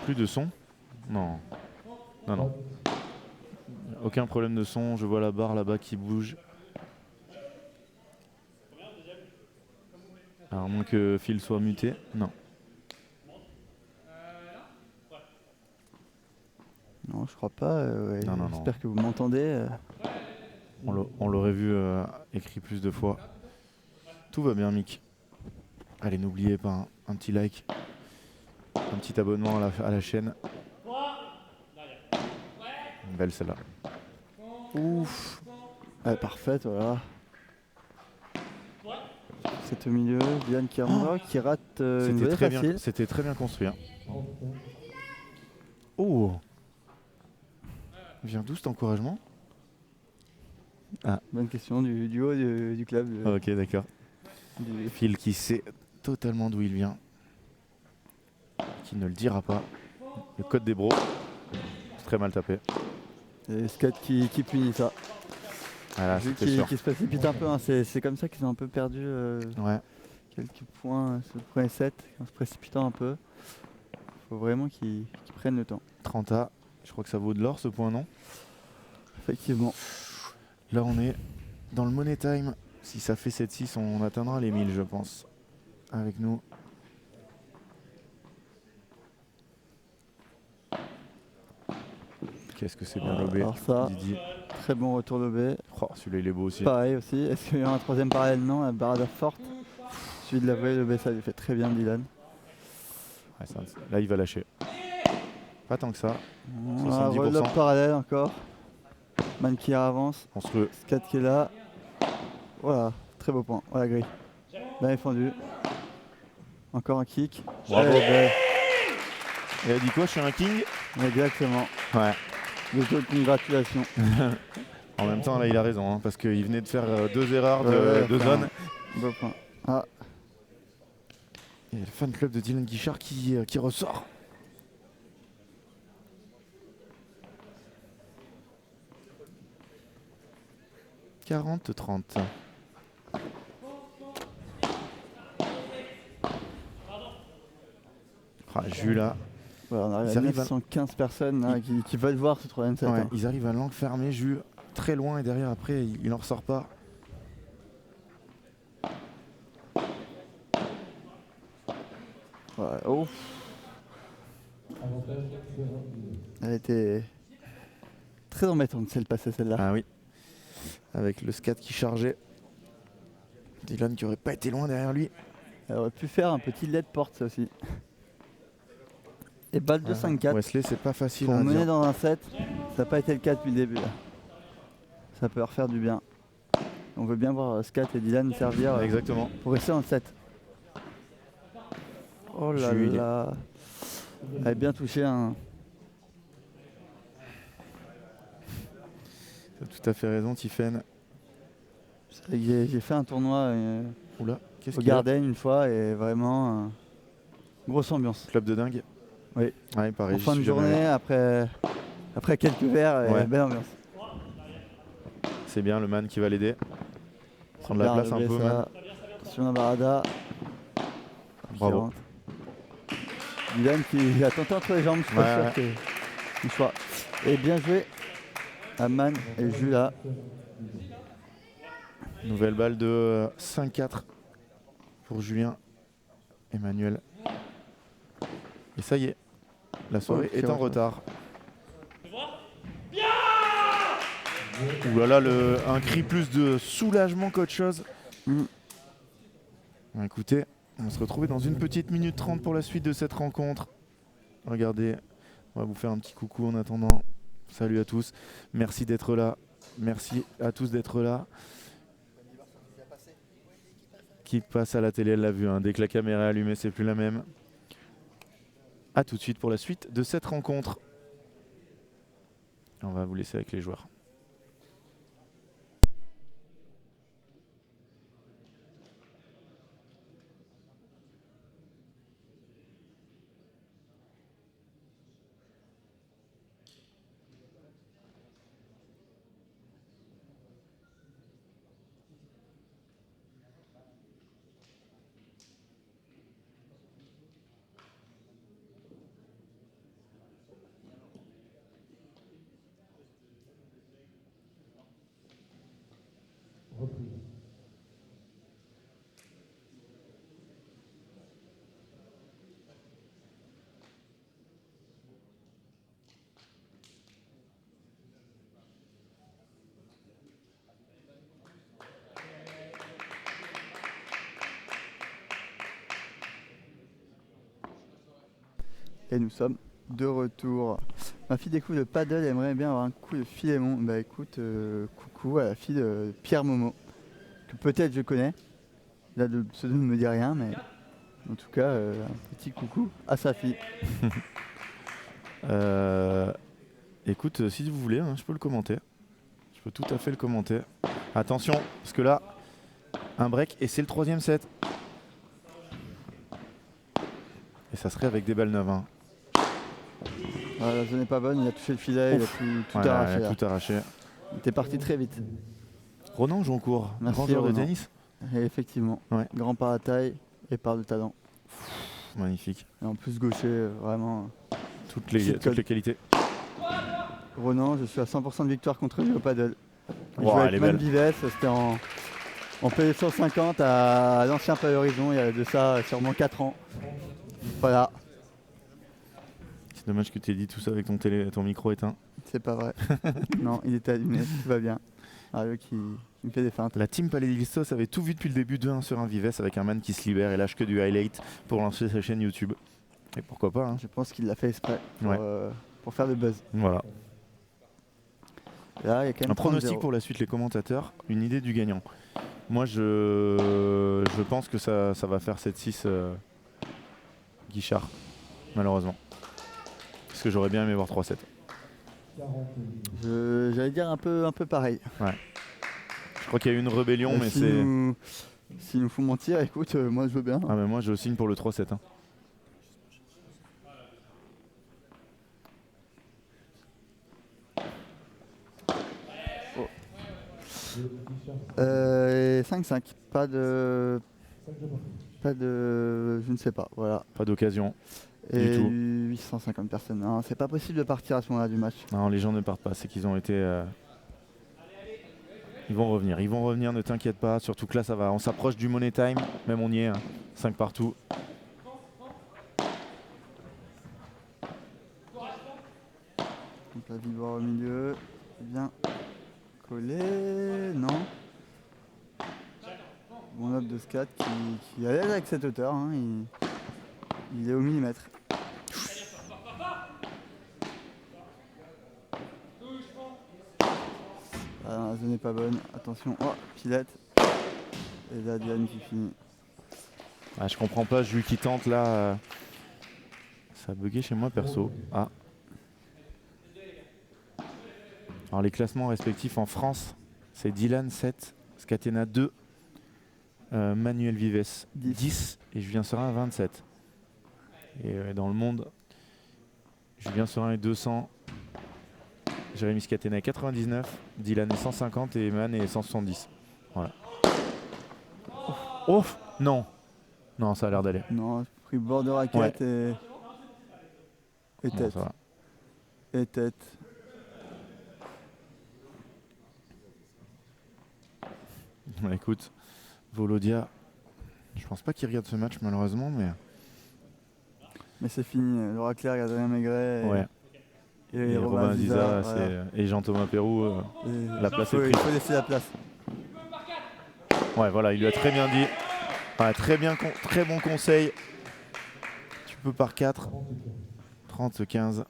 Plus de son? Non. Non, non. Aucun problème de son, je vois la barre là-bas qui bouge. Alors, à moins que Phil soit muté. Non. Non, je crois pas. Ouais. Non, non, non. J'espère que vous m'entendez. On l'aurait vu écrit plus de fois. Tout va bien, Mick. Allez, n'oubliez pas un petit like, un petit abonnement à la chaîne. Belle celle-là. Ouf. Ouais, parfaite, voilà. C'est au milieu, Diane qui rate une volée facile. C'était très bien construit. Oh. Vient d'où cet encouragement? Bonne question du haut du club. Ok, d'accord. Phil qui sait totalement d'où il vient, qui ne le dira pas. Le code des bros. C'est très mal tapé. Et Scott qui punit ça. Voilà, Vu c'était sûr. qu'il se précipite un peu, hein. C'est comme ça qu'ils ont un peu perdu quelques points sur le premier set, en se précipitant un peu. Faut vraiment qu'ils prennent le temps. 30A, je crois que ça vaut de l'or ce point, non? Effectivement. Là on est dans le money time. Si ça fait 7-6, on atteindra les 1000 je pense. Avec nous. Qu'est-ce que c'est bien lobé, Alors ça, Didier. très bon retour lobé. Oh, celui-là il est beau aussi. Pareil aussi. Est-ce qu'il y a un troisième parallèle? Non, la barrade forte. Celui de la volée lobé, ça lui fait très bien Dylan. Ouais, là il va lâcher. Pas tant que ça. 70%. Relob parallèle encore. Man qui avance. Monstrueux. Scat qui est là. Voilà, très beau point. Voilà, grille. Bien défendu. Encore un kick. Bravo. Ouais, Il a dit quoi? Je suis un king? exactement. Ouais. De congratulations. En même temps là il a raison parce qu'il venait de faire 2 erreurs de enfin, zone. Beau point. Ah, Il y a le fan club de Dylan Guichard qui ressort. « 40-30. » Ah, Jules là. voilà, on Ils arrive à arrivent à- 915 personnes là, qui veulent voir ce troisième set. Ouais, hein. ils arrivent à l'enfermer, Jules, très loin et derrière après il n'en ressort pas. Ouais, oh, Avantage 0. elle était très embêtante celle passée celle-là. Ah oui. Avec le scat qui chargeait. Dylan qui aurait pas été loin derrière lui. Elle aurait pu faire un petit LED porte ça aussi. Et balle de 5-4. Wesley, c'est pas facile Pour à mener dire. dans un set, ça n'a pas été le cas depuis le début. Là. Ça peut leur faire du bien. On veut bien voir Scat et Dylan servir Exactement. pour rester dans le set. Oh là Jules. là. Elle a bien touché un. Tu as tout à fait raison, Tiffen. J'ai fait un tournoi Oula, qu'est-ce au qu'il y a? Garden une fois et vraiment grosse ambiance. Club de dingue. Oui. Ouais, pareil. En j'y fin de suis jamais allé. journée, après quelques verres, Ouais. belle ambiance. C'est bien le man qui va l'aider. Prendre la place un peu, man. Sur un barada. Bravo. Dylan qui a tenté entre les jambes, je suis pas sûr que il soit. Et bien joué à Man et Jules. Nouvelle balle de 5-4 pour Julien Emmanuel. Et ça y est, la soirée est en retard. Ouh là là, un cri plus de soulagement qu'autre chose. Écoutez, on va se retrouver dans une petite minute 30 pour la suite de cette rencontre. Regardez, on va vous faire un petit coucou en attendant. Salut à tous, merci d'être là. Merci à tous d'être là. Qui passe à la télé, elle l'a vu, hein. Dès que la caméra est allumée, c'est plus la même. A tout de suite pour la suite de cette rencontre. On va vous laisser avec les joueurs. Reprise. Et nous sommes de retour. Ma fille découvre le paddle, elle aimerait bien avoir un coup de Philémon. Bah écoute, coucou à la fille de Pierre Momo, que peut-être je connais. Là, le pseudo ne me dit rien, mais en tout cas, un petit coucou à sa fille. Écoute, si vous voulez, hein, je peux le commenter. Je peux tout à fait le commenter. Attention, parce que là, un break et c'est le 3e set. Et ça serait avec des balles neuves. Hein. Voilà, la zone n'est pas bonne, il a touché le filet, il a tout Ouais, arraché. il a tout arraché. Il était parti très vite. Ronan joue en cours. Merci, Grand joueur de Ronan. tennis. Et effectivement, Ouais. grand par la taille et par le talent. Magnifique. Et en plus gaucher, vraiment. Toutes les qualités. Ronan, je suis à 100% de victoire contre lui au paddle. Il Wow, jouait elle est avec Man belle. Vives, c'était en PE150 à l'ancien Palais Horizon, il y a de ça sûrement 4 ans. Voilà, C'est dommage que tu aies dit tout ça avec ton micro éteint. c'est pas vrai. Non, il était allumé, tout va bien. Mario qui me fait des feintes. La team Palais d'Istos avait tout vu depuis le début 2-1 sur un Vives avec un man qui se libère et lâche que du highlight pour lancer sa chaîne YouTube. Et pourquoi pas, hein. Je pense qu'il l'a fait exprès Ouais. pour faire le buzz. Voilà. Là, il y a quand même Un pronostic 30-0. pour la suite, les commentateurs, une idée du gagnant. Moi, je pense que ça va faire 7-6 Guichard, malheureusement. Parce que j'aurais bien aimé voir 3-7. 41. J'allais dire un peu pareil. Je crois qu'il y a eu une rébellion, mais c'est... S'il nous faut mentir, écoute, moi je veux bien. Ah mais moi, je signe pour le 3-7. Hein. Et 5-5, pas de... 5 de reprise. Pas de... Je ne sais pas, voilà. Pas d'occasion. Et Du tout. 850 personnes. Non, c'est pas possible de partir à ce moment-là du match. Non, les gens ne partent pas, c'est qu'ils ont été... Ils vont revenir, ne t'inquiète pas. Surtout que là, ça va. On s'approche du money time, même on y est. Hein. 5 partout. Donc la Vibora au milieu, c'est bien collé, non. Bon lob de Scat qui est à l'aise avec cette hauteur, hein, il est au millimètre. Ah, la zone n'est pas bonne, attention, oh, pilette. Et là Diane qui finit. Ah, je comprends pas, Jules qui tente là. Ça a bugué chez moi perso. Ah. Alors les classements respectifs en France, c'est Dylan 7, Scatena 2, Manuel Vives 10. 10 et Julien Serin 27. Et dans le monde, Julien Serin est 200, Jérémy Scatena est 99, Dylan est 150 et Eman est 170. Voilà. Oh non. Non, ça a l'air d'aller. Non, j'ai pris bord de raquette et Non, tête. ça va. Et tête. Bah, écoute, Volodia, je pense pas qu'il regarde ce match malheureusement, Mais c'est fini. Laura Claire, Adrien Maigret ouais. et Robin Robin Ziza Ziza. et Jean-Thomas Pérou, Et la place est il prise. faut laisser la place. Ouais, voilà, il lui a très bien dit. Ouais, très bon conseil. Tu peux par 4. 30-15.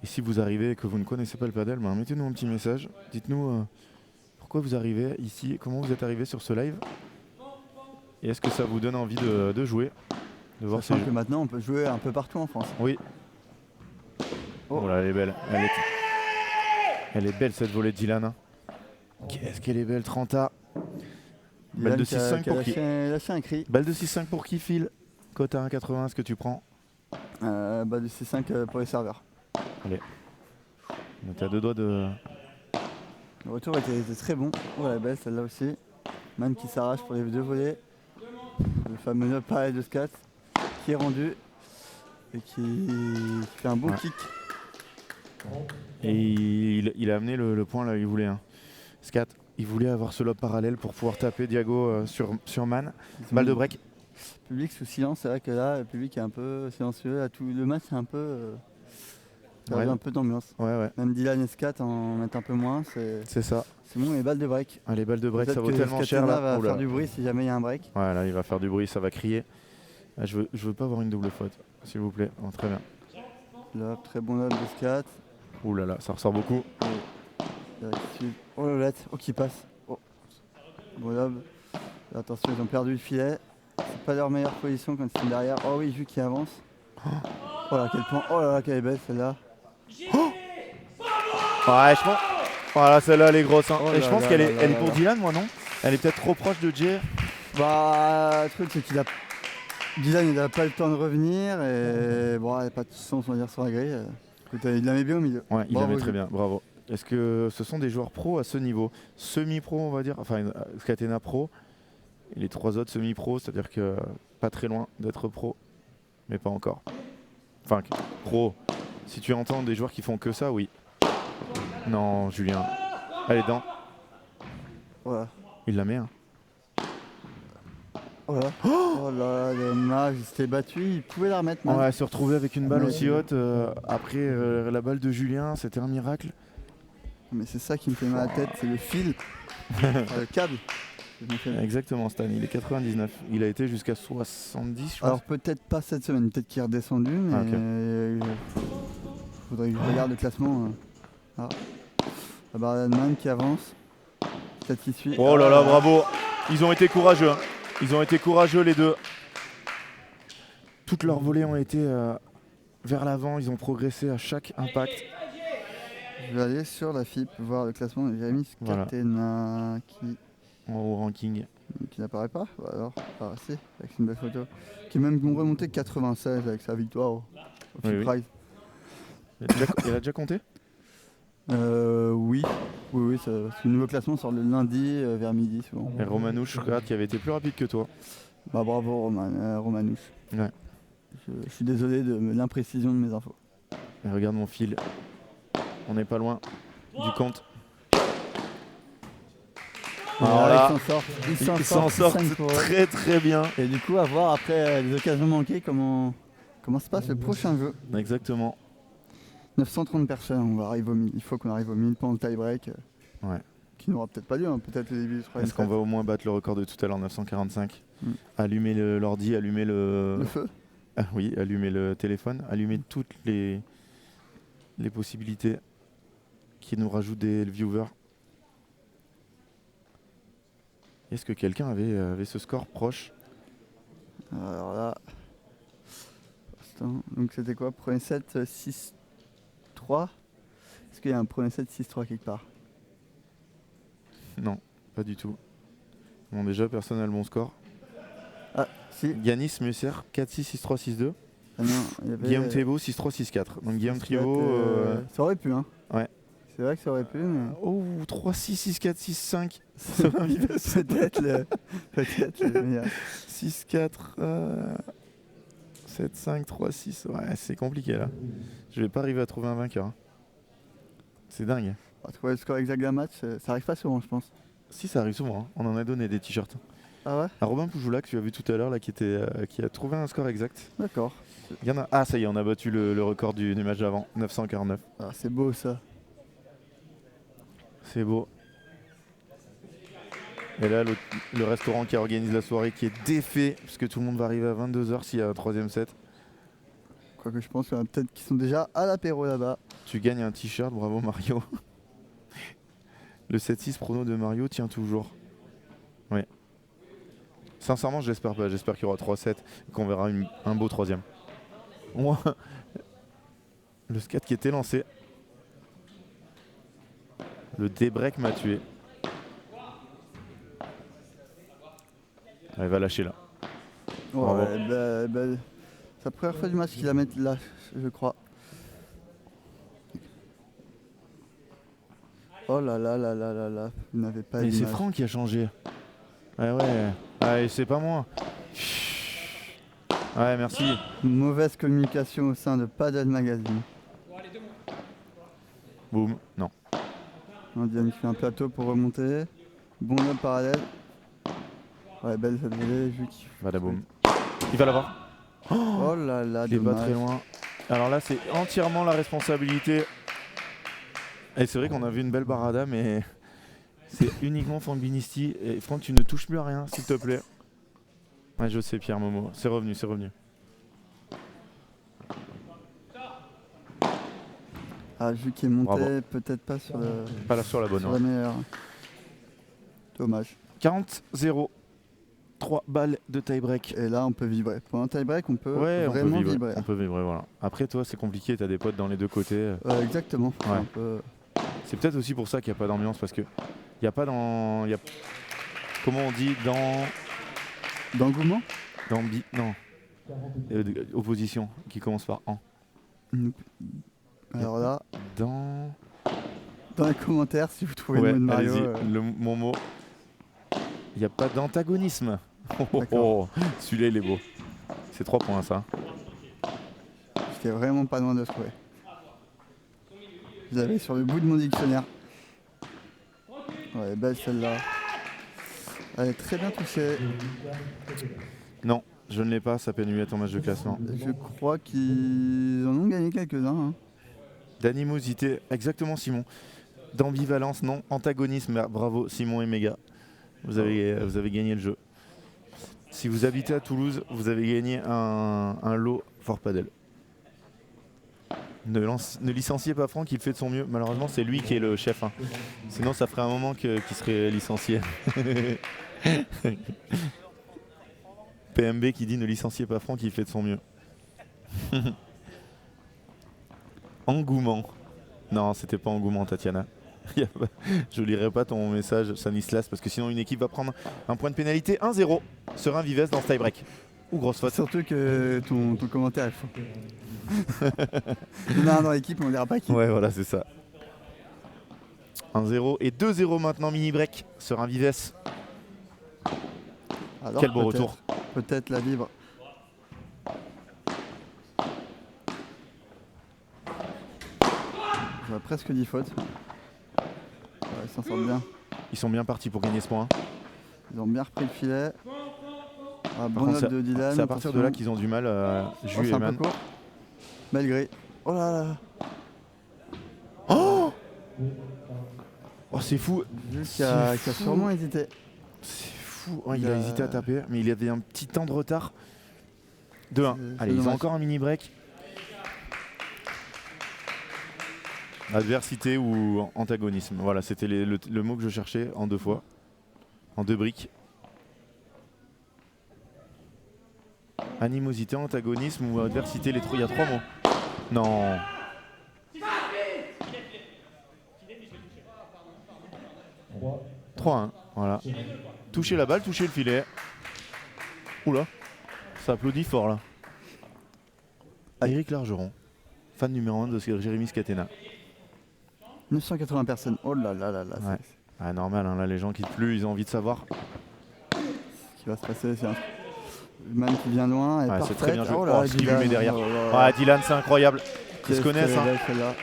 Et si vous arrivez et que vous ne connaissez pas le padel, ben mettez-nous un petit message. Dites-nous pourquoi vous arrivez ici, comment vous êtes arrivé sur ce live. Et est-ce que ça vous donne envie de jouer, de voir ces Sachant jeux. que maintenant on peut jouer un peu partout en France. Oui. Oh. Oh là, elle est belle. Elle est belle cette volée de Dylan. Hein. Qu'est-ce qu'elle est belle, 30A. Balle de 6-5 pour qui lâché un cri. Balle de 6-5 pour qui, Phil? Cote à 1,80, est-ce que tu prends? De C5 pour les serveurs. Allez. On était à 2 doigts de... Le retour était très bon. Oh la belle celle-là aussi. Man qui s'arrache pour les 2 volets. Le fameux pareil de Scat qui est rendu et qui fait un bon kick. Et il a amené le point là où il voulait. Hein. Scat, il voulait avoir ce lob parallèle pour pouvoir taper Diago sur Man. Balle de break. Public sous silence, c'est vrai que là le public est un peu silencieux. Là, tout le match c'est un peu perdu un peu d'ambiance. Ouais. Même Dylan et Scat en mettent un peu moins. C'est ça. C'est bon, les balles de break. Ah, les balles de break, Peut-être ça vaut que tellement cher Scatena là. va faire du bruit si jamais il y a un break. Ouais, là il va faire du bruit, ça va crier. Ah, je veux pas avoir une double faute, s'il vous plaît. Oh, très bien. Là, très bon lob de Scat. Ouh là là, ça ressort beaucoup. Oh le let, oh qui passe. Oh. Bon lob. Attention, ils ont perdu le filet. C'est pas leur meilleure position quand ils sont derrière. Oh oui, Ju qui avance. Oh là quel point. Oh là là quelle est belle celle-là. Ouais, je pense. Voilà, celle-là elle est grosse. Hein. Oh Et je là pense là qu'elle là est, là elle est là pour là. Dylan, moi non? Elle est peut-être trop proche de Jay. Bah le truc c'est qu'il a. Dylan il n'a pas le temps de revenir et bon il n'y a pas de sens on va dire sur la grille. Écoute, il la met bien au milieu. Ouais, il la Bravo, met très Ju. bien, bravo. Est-ce que ce sont des joueurs pros à ce niveau? Semi-pro on va dire, enfin Scatena pro. Et les 3 autres semi-pro, c'est-à-dire que pas très loin d'être pro, mais pas encore. Enfin, pro. Si tu entends des joueurs qui font que ça, oui. Non, Julien. Allez, dedans. Voilà. Il la met. Hein. Oh là. Oh là, dommage, il s'était battu, il pouvait la remettre. Man. Ouais, se retrouver avec une balle Ouais. aussi haute après la balle de Julien, c'était un miracle. Mais c'est ça qui me fait mal à la tête, c'est le fil, le câble. qui me fait- Exactement, Stan, il est 99. Il a été jusqu'à 70, je pense. Alors peut-être pas cette semaine, peut-être qu'il est redescendu, mais Ah, ok. faudrait que je regarde le classement. Ah. La barre d'Allemagne qui avance, peut-être qui suit. Oh là là, bravo. Ils ont été courageux. Hein. Ils ont été courageux les deux. Toutes leurs volées ont été vers l'avant. Ils ont progressé à chaque impact. Je vais aller sur la FIP voir le classement de Jérémy Voilà. Scatena En haut ranking. qui n'apparaît pas. Bah alors, si, avec une belle photo. Qui est même remonté 96 avec sa victoire au Oui, FIP oui. Prize. Il a déjà compté? Oui, c'est le nouveau classement sort le lundi vers midi souvent. Et Romanouche, regarde, qui avait été plus rapide que toi. Bah bravo Romanouche. Ouais. Je suis désolé de l'imprécision de mes infos. Et regarde mon fil. On n'est pas loin du compte. Alors là, Il ils s'en s'en sortent cinq pour eux. très très bien. Et du coup, à voir après les occasions manquées comment se passe le prochain jeu. Exactement. 930 personnes, on va arriver au 1000. Il faut qu'on arrive au 1000 pendant le tie-break. Ouais. Qui n'aura peut-être pas lieu, hein, peut-être le début du troisième Est-ce qu'on set. va au moins battre le record de tout à l'heure, 945? Mm. Allumer l'ordi, allumer Le feu. Ah oui, allumer le téléphone, allumer toutes les possibilités qui nous rajoutent des viewers. Est-ce que quelqu'un avait ce score proche? Alors là. Instant. Donc c'était quoi? Premier set 6-3. Est-ce qu'il y a un premier set 6-3 quelque part? Non, Pas du tout. Bon, déjà, personne n'a le bon score. Ah, si. Yanis Musser, 4-6, 6-3, 6-2. Ah non, il y avait. Guillaume Thébault, 6-3, 6-4. Donc Guillaume Siscat, Thébault. Ça aurait pu, hein. Ouais. C'est vrai que ça aurait pu, mais. Oh, 3-6, 6-4, 6-5. Ça va vite. Peut-être le meilleur. 6-4. 7-5, 3-6. Ouais, c'est compliqué là. Je vais pas arriver à trouver un vainqueur. Hein. C'est dingue. On va trouver le score exact d'un match, ça arrive pas souvent, je pense. Si, ça arrive souvent. Hein. On en a donné des t-shirts. Ah ouais? À Robin Poujoula, que tu as vu tout à l'heure, là, qui a trouvé un score exact. D'accord. Il y en a... Ah, ça y est, on a battu le record du match d'avant. 949. Ah, c'est beau ça. C'est beau. Et là, le restaurant qui organise la soirée qui est défait, puisque tout le monde va arriver à 22h s'il y a un troisième set. Quoique je pense qu'il y en a peut-être qui sont déjà à l'apéro là-bas. Tu gagnes un t-shirt, bravo Mario. Le 7-6 prono de Mario tient toujours. Oui. Sincèrement, je l'espère pas. J'espère qu'il y aura 3-7 et qu'on verra un beau troisième. Moi, le scat qui était lancé. Le débreak m'a tué. Elle va lâcher là. Bravo. Ouais, c'est la première fois du match qu'il la met là, je crois. Oh là là là là là là, vous n'avez pas Mais c'est l'image. Franck qui a changé. Ouais, ouais. Ah, c'est pas moi. Ouais, merci. Mauvaise communication au sein de Padel Magazine. Boum. Non. On dit qu'il fait un plateau pour remonter. Bon lob parallèle. Ouais, belle cette volée, vu qu'il... Badaboum. Il va l'avoir. Oh là là, Il est pas dommage. très loin. Alors là, c'est entièrement la responsabilité. Et c'est vrai qu'on a vu une belle barada, mais c'est uniquement Franck Binisti. Et Franck, tu ne touches plus à rien, s'il te plaît. Ouais, je sais, Pierre Momo. C'est revenu, c'est revenu. Ah, vu qu'il est monté, Bravo. peut-être pas sur, le, Pas là sur la bonne. sur Ouais. la meilleure. Dommage. 40-0. 3 balles de tie-break. Et là, on peut vibrer. Pour un tie-break, on peut Ouais, on peut vraiment vibrer. vibrer. On peut vibrer, voilà. Après, toi, c'est compliqué. T'as des potes dans les deux côtés. Exactement. Ouais. Un peu... C'est peut-être aussi pour ça qu'il n'y a pas d'ambiance, parce que il n'y a pas dans... Comment on dit D'engouement. Non. Opposition, qui commence par en. Alors là, Dans les commentaires, si vous trouvez ouais, le mot de Mario. allez-y, mon mot. Il n'y a pas d'antagonisme. D'accord. Celui-là, il est beau. C'est 3 points, ça. J'étais vraiment pas loin de trouver. Je l'avais sur le bout de mon dictionnaire. Ouais, belle celle-là. Elle est très bien touchée. Non, je ne l'ai pas. Ça pénulait ton match de classement. Je crois qu'ils en ont gagné quelques-uns. Hein. D'animosité, exactement, Simon. D'ambivalence, non. Antagonisme, bravo, Simon et Méga. Vous avez gagné le jeu. Si vous habitez à Toulouse, vous avez gagné un lot Fort Padel. Ne licenciez pas Franck, il fait de son mieux. Malheureusement, c'est lui qui est le chef. Hein. Sinon, ça ferait un moment qu'il serait licencié. PMB qui dit ne licenciez pas Franck, il fait de son mieux. Engouement. Non, c'était pas engouement, Tatiana. Je lirai pas ton message, Stanislas, parce que sinon une équipe va prendre un point de pénalité. 1-0. Serein Vives dans ce tie-break. Ou grosse faute. Surtout que ton commentaire est faux. Il y en a un dans l'équipe, mais on ne dira pas qui. Ouais, voilà, c'est ça. 1-0 et 2-0 maintenant, mini-break. Serein Vives. Alors, Quel beau peut-être- retour. Peut-être la vibre. J'aurais presque dit faute. Ouais, ils s'en sortent bien. Ils sont bien partis pour gagner ce point. Ils ont bien repris le filet. Ah, bon contre, note de Dylan. C'est à partir de là qu'ils ont du mal, Oh, Jus c'est et un peu Man. court. Malgré. Oh là là. Oh, c'est fou. Jules C'est qui a fou. sûrement hésité. C'est fou. Ouais, il a hésité à taper, mais il avait un petit temps de retard. 2-1. C'est Allez, ils ont dommage. encore un mini-break. Adversité ou antagonisme. Voilà, c'était le mot que je cherchais en 2 fois. En 2 briques. Animosité, antagonisme ou adversité, il y a 3 mots. Non. 3-1. Voilà. Toucher la balle, toucher le filet. Oula, ça applaudit fort là. Éric Largeron, fan numéro 1 de Jérémy Scatena. 980 personnes. Oh là là là là. Ouais. Ah, normal, hein, là les gens quittent plus, ils ont envie de savoir. Ce qui va se passer, c'est un Man qui vient loin. Ouais, c'est très bien joué. Oh là, Ce qu'il lui met derrière. oh là là. Ouais, Dylan, c'est incroyable. Ils se connaissent. Hein. Celle-là.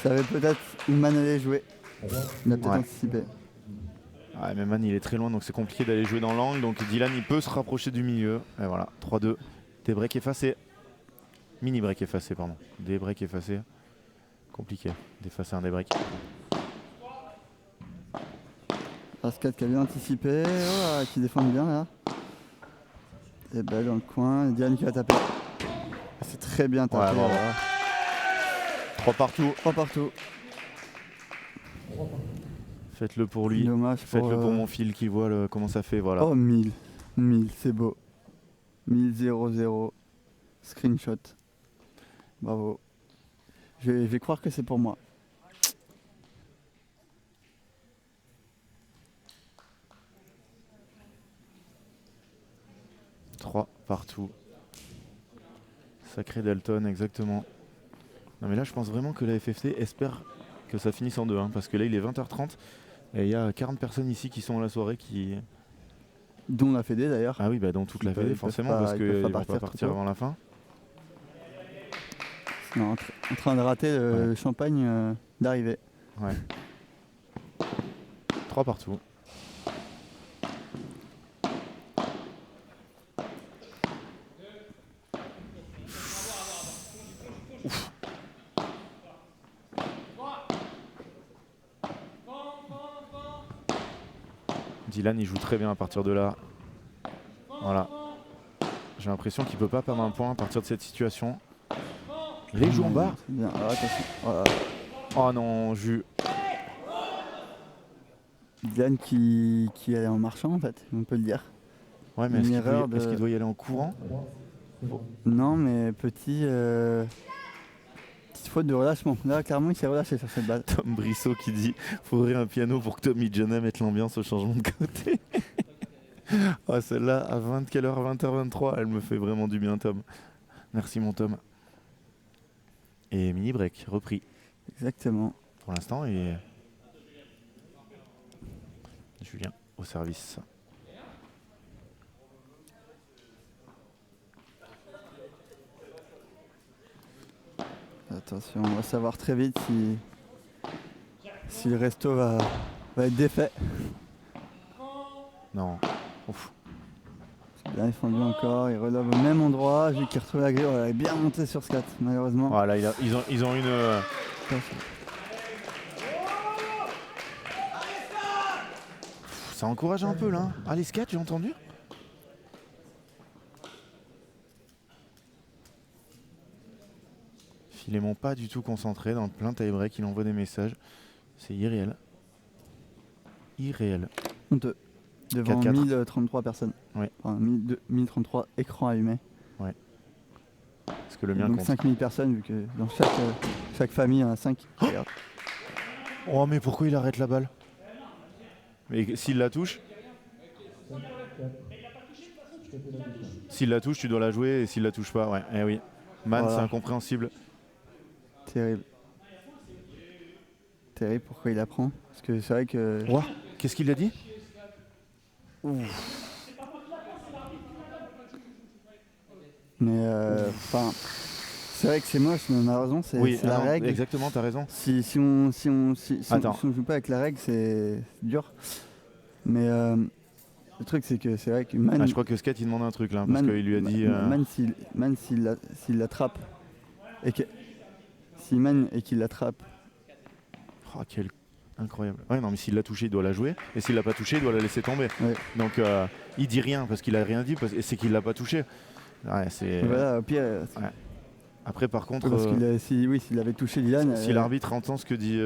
Ça avait peut-être où Man allait jouer. Il a peut-être Ouais. anticipé. Ouais, mais Man il est très loin donc c'est compliqué d'aller jouer dans l'angle. Donc Dylan il peut se rapprocher du milieu. Et voilà, 3-2. Des breaks effacés. Mini break effacé, pardon. Des breaks effacés. Compliqué d'effacer un des breaks. Pascal qui a bien anticipé. Oh là, qui défend bien là. Et ben dans le coin. Diane qui va taper. C'est très bien tapé. Ouais, bravo. Voilà. 3 partout. 3 partout. Faites-le pour lui. Dommage Faites-le pour mon fil qui voit comment ça fait. Voilà. Oh 1000. 1000, c'est beau. 1000-0-0. Screenshot. Bravo. Je vais croire que c'est pour moi. Trois partout. Sacré Dalton, exactement. Non mais là je pense vraiment que la FFC espère que ça finisse en 2 parce que là il est 20h30 et il y a 40 personnes ici qui sont à la soirée qui... Dont la Fédé d'ailleurs. Ah oui, bah dans toute la Ils peuvent- Fédé ils peuvent forcément pas- parce ils qu'ils peuvent vont pas pas partir partir trop tôt. avant la fin. Non, en train de rater le champagne d'arrivée. Ouais. 3 partout. Ouf. Dylan il joue très bien à partir de là. Voilà. J'ai l'impression qu'il peut pas perdre un point à partir de cette situation. Il joue en bas. C'est bien. Alors, attention. Voilà. Oh non, Jus. Diane qui allait en marchant en fait, on peut le dire. Ouais, mais Une est-ce qu'il erreur doit, est-ce de- qu'il doit y aller en courant? Non mais petite faute de relâchement. Là clairement il s'est relâché sur cette balle. Tom Brissot qui dit faudrait un piano pour que Tommy Johnny mette l'ambiance au changement de côté. Oh, celle-là, à 20 quelle heure? 20h23, elle me fait vraiment du bien, Tom. Merci, mon Tom. Et mini break, repris Exactement. pour l'instant. Et Julien au service. Attention, on va savoir très vite si le resto va être défait. Non. Ouf. C'est bien défendu encore, il relève au même endroit, vu qu'il retrouve la grille, elle est bien montée sur Scat malheureusement. Voilà, ils ont une. Ça encourage un peu là. Ah, les skats, j'ai entendu. Philémon pas du tout concentré dans le plein tie-break, il envoie des messages. C'est irréel. Irréel. Honteux. Devant 4-4. 1033 personnes. Ouais. Enfin, 1033 écrans allumés. Parce que le mien Donc compte. 5000 personnes, vu que dans chaque famille, il y en a 5. Oh, mais pourquoi il arrête la balle? Mais s'il la touche? S'il la touche, tu dois la jouer, et s'il la touche pas, ouais. Eh oui. Man, Voilà. c'est incompréhensible. Terrible. Terrible, pourquoi il apprend? Parce que c'est vrai que... Ouah, qu'est-ce qu'il a dit? Mais enfin, c'est vrai que c'est moche, mais on a raison, c'est Oui, la non, règle. exactement, t'as raison. Si on Attends. joue pas avec la règle, c'est dur. Mais le truc, c'est que c'est vrai que Man, Ah, je crois que Skat il demande un truc là, parce qu'il lui a dit. Man s'il l'attrape et que si Man et qu'il l'attrape, Oh, quel incroyable. Ouais, non, mais s'il l'a touché, il doit la jouer. Et s'il l'a pas touché, il doit la laisser tomber. ouais. Donc il dit rien parce qu'il a rien dit et c'est qu'il l'a pas touché. Ouais, c'est. Voilà, au pire, Après, par contre, parce s'il avait touché Dylan, si l'arbitre entend ce que dit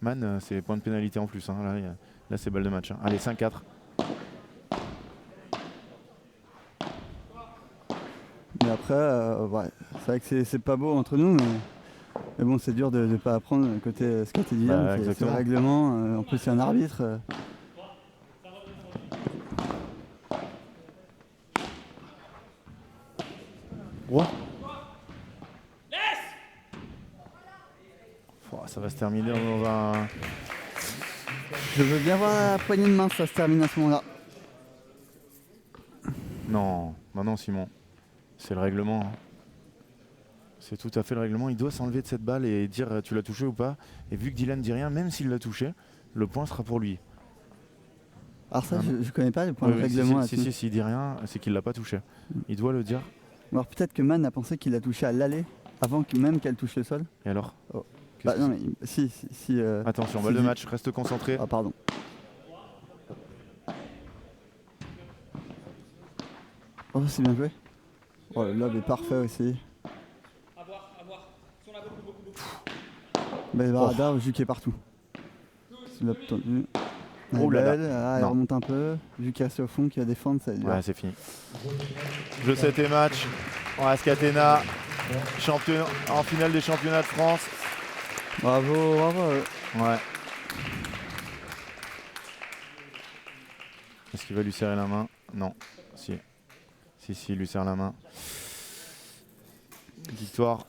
Man, c'est point de pénalité en plus. Hein. Là, c'est balle de match. Hein. Allez, 5-4. mais après, ouais, c'est vrai que c'est pas beau entre nous, mais bon, c'est dur de ne pas apprendre côté Scott et Dylan, Bah, c'est le exactement. règlement. En plus, c'est un arbitre. Ça va se terminer dans un... Je veux bien voir la poignée de main, ça se termine à ce moment-là. Non, bah non Simon, c'est le règlement. Hein. C'est tout à fait le règlement. Il doit s'enlever de cette balle et dire tu l'as touché ou pas. Et vu que Dylan dit rien, même s'il l'a touché, le point sera pour lui. Alors ça, Non. je connais pas le point Oui, de oui, règlement si, là-dessus. s'il dit rien, c'est qu'il l'a pas touché. Il doit le dire. Alors peut-être que Man a pensé qu'il a touché à l'aller avant même qu'elle touche le sol. Et alors Oh. Qu'est-ce Bah non que mais si. Attention, si balle de dit- match, reste concentré. Ah pardon. Oh c'est bien joué. Oh le lob est parfait aussi. À voir. Si on a beaucoup. Bah Varada au jus qui est partout. C'est lob tendu. Elle est Oh là là. belle, elle Non. remonte un peu. Vu qu'il est au fond, qu'il va défendre, ça va être dur. Ouais, c'est fini. Jeu 7 et match. On reste Catena, champion en finale des championnats de France. Bravo. Ouais. Est-ce qu'il va lui serrer la main? Non. Si, il lui serre la main. Victoire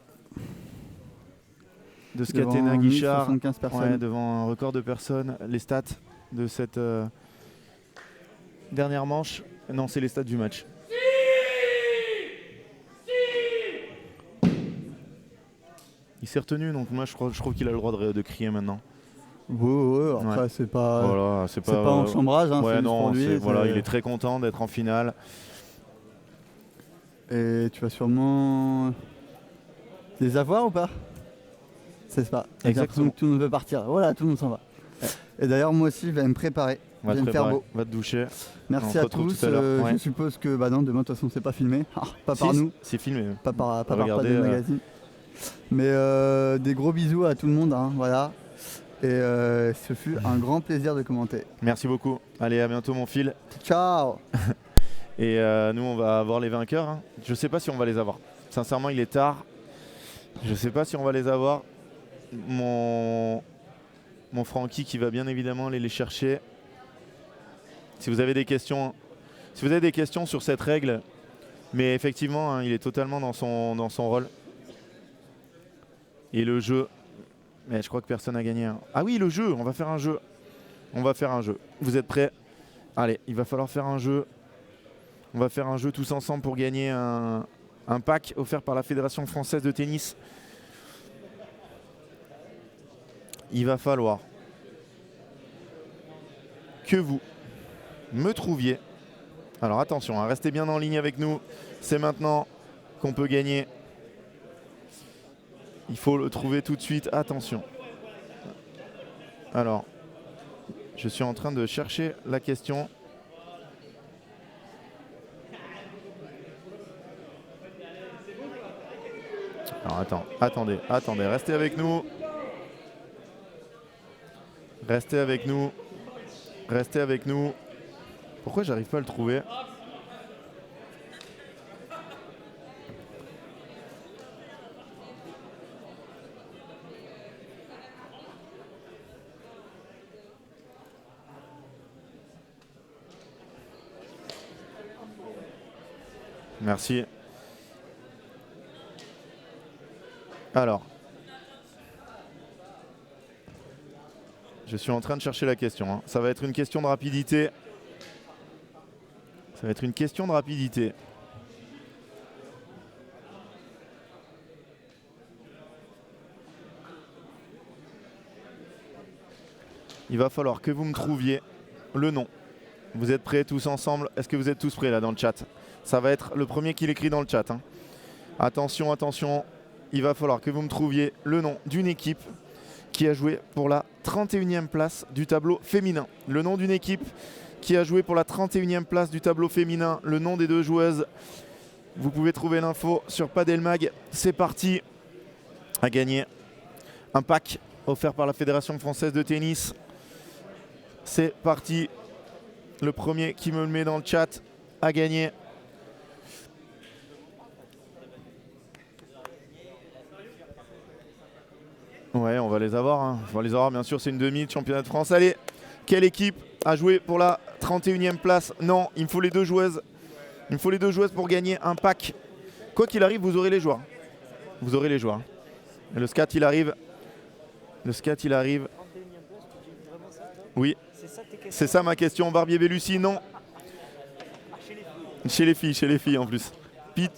de Scatena Devant Guichard. 1075 personnes. Ouais, devant un record de personnes. Les stats de cette dernière manche. Non, c'est les stats du match. Il s'est retenu, donc moi je trouve qu'il a le droit de crier maintenant. Ouais, après Ouais. c'est pas. Voilà, c'est C'est pas en chambrage, hein, c'est ouais, juste non, pour lui. voilà, c'est- il est très content d'être en finale. Et tu vas sûrement les avoir ou pas? C'est pas. J'ai l'impression Exactement. que tout le monde veut partir. Voilà, tout le monde s'en va. Et d'ailleurs, moi aussi, je vais me préparer. Va je te vais me faire préparer, beau. va te doucher. Merci On se à retrouve tous. tout à l'heure. Ouais. Je suppose que non, demain, de toute façon, c'est pas filmé. Ah, pas par Si, nous, c'est filmé. pas par Regardez, Padel Magazine. Mais des gros bisous à tout le monde. Hein, voilà. Et ce fut un grand plaisir de commenter. Merci beaucoup. Allez, à bientôt mon fil. Ciao. Et nous, on va avoir les vainqueurs. Hein. Je sais pas si on va les avoir. Sincèrement, il est tard. Je sais pas si on va les avoir. Mon Francky qui va bien évidemment aller les chercher. Si vous avez des questions, sur cette règle, mais effectivement, hein, il est totalement dans son rôle. Et le jeu, mais je crois que personne n'a gagné. Hein. Ah oui, le jeu, on va faire un jeu. Vous êtes prêts? Allez, il va falloir faire un jeu. On va faire un jeu tous ensemble pour gagner un pack offert par la Fédération française de tennis. Il va falloir que vous me trouviez. Alors attention, hein, restez bien en ligne avec nous. C'est maintenant qu'on peut gagner. Il faut le trouver tout de suite. Attention. Alors, je suis en train de chercher la question. Alors attendez, restez avec nous. Restez avec nous. Pourquoi j'arrive pas à le trouver? Merci. Alors, je suis en train de chercher la question. Hein. Ça va être une question de rapidité. Il va falloir que vous me trouviez le nom. Vous êtes prêts tous ensemble? Est-ce que vous êtes tous prêts là dans le chat? Ça va être le premier qui l'écrit dans le chat. Hein. Attention, attention. Il va falloir que vous me trouviez le nom d'une équipe qui a joué pour la 31e place du tableau féminin. Le nom d'une équipe qui a joué pour la 31e place du tableau féminin. Le nom des deux joueuses. Vous pouvez trouver l'info sur Padel Mag. C'est parti. À gagner un pack offert par la Fédération française de tennis. C'est parti. Le premier qui me le met dans le chat a gagné. Ouais, on va les avoir. Hein. On va les avoir, bien sûr, c'est une demi de championnat de France. Allez, quelle équipe a joué pour la 31e place? Non, il me faut les deux joueuses. Il me faut les deux joueuses pour gagner un pack. Quoi qu'il arrive, vous aurez les joueurs. Vous aurez les joueurs. Et le scat, il arrive. Le scat, il arrive. Oui. C'est ça ma question. Barbier Bellucci, non. Chez les filles en plus. Pete.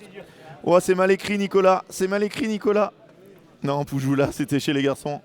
Oh, c'est mal écrit, Nicolas. C'est mal écrit, Nicolas. Non, Poujoula, c'était chez les garçons.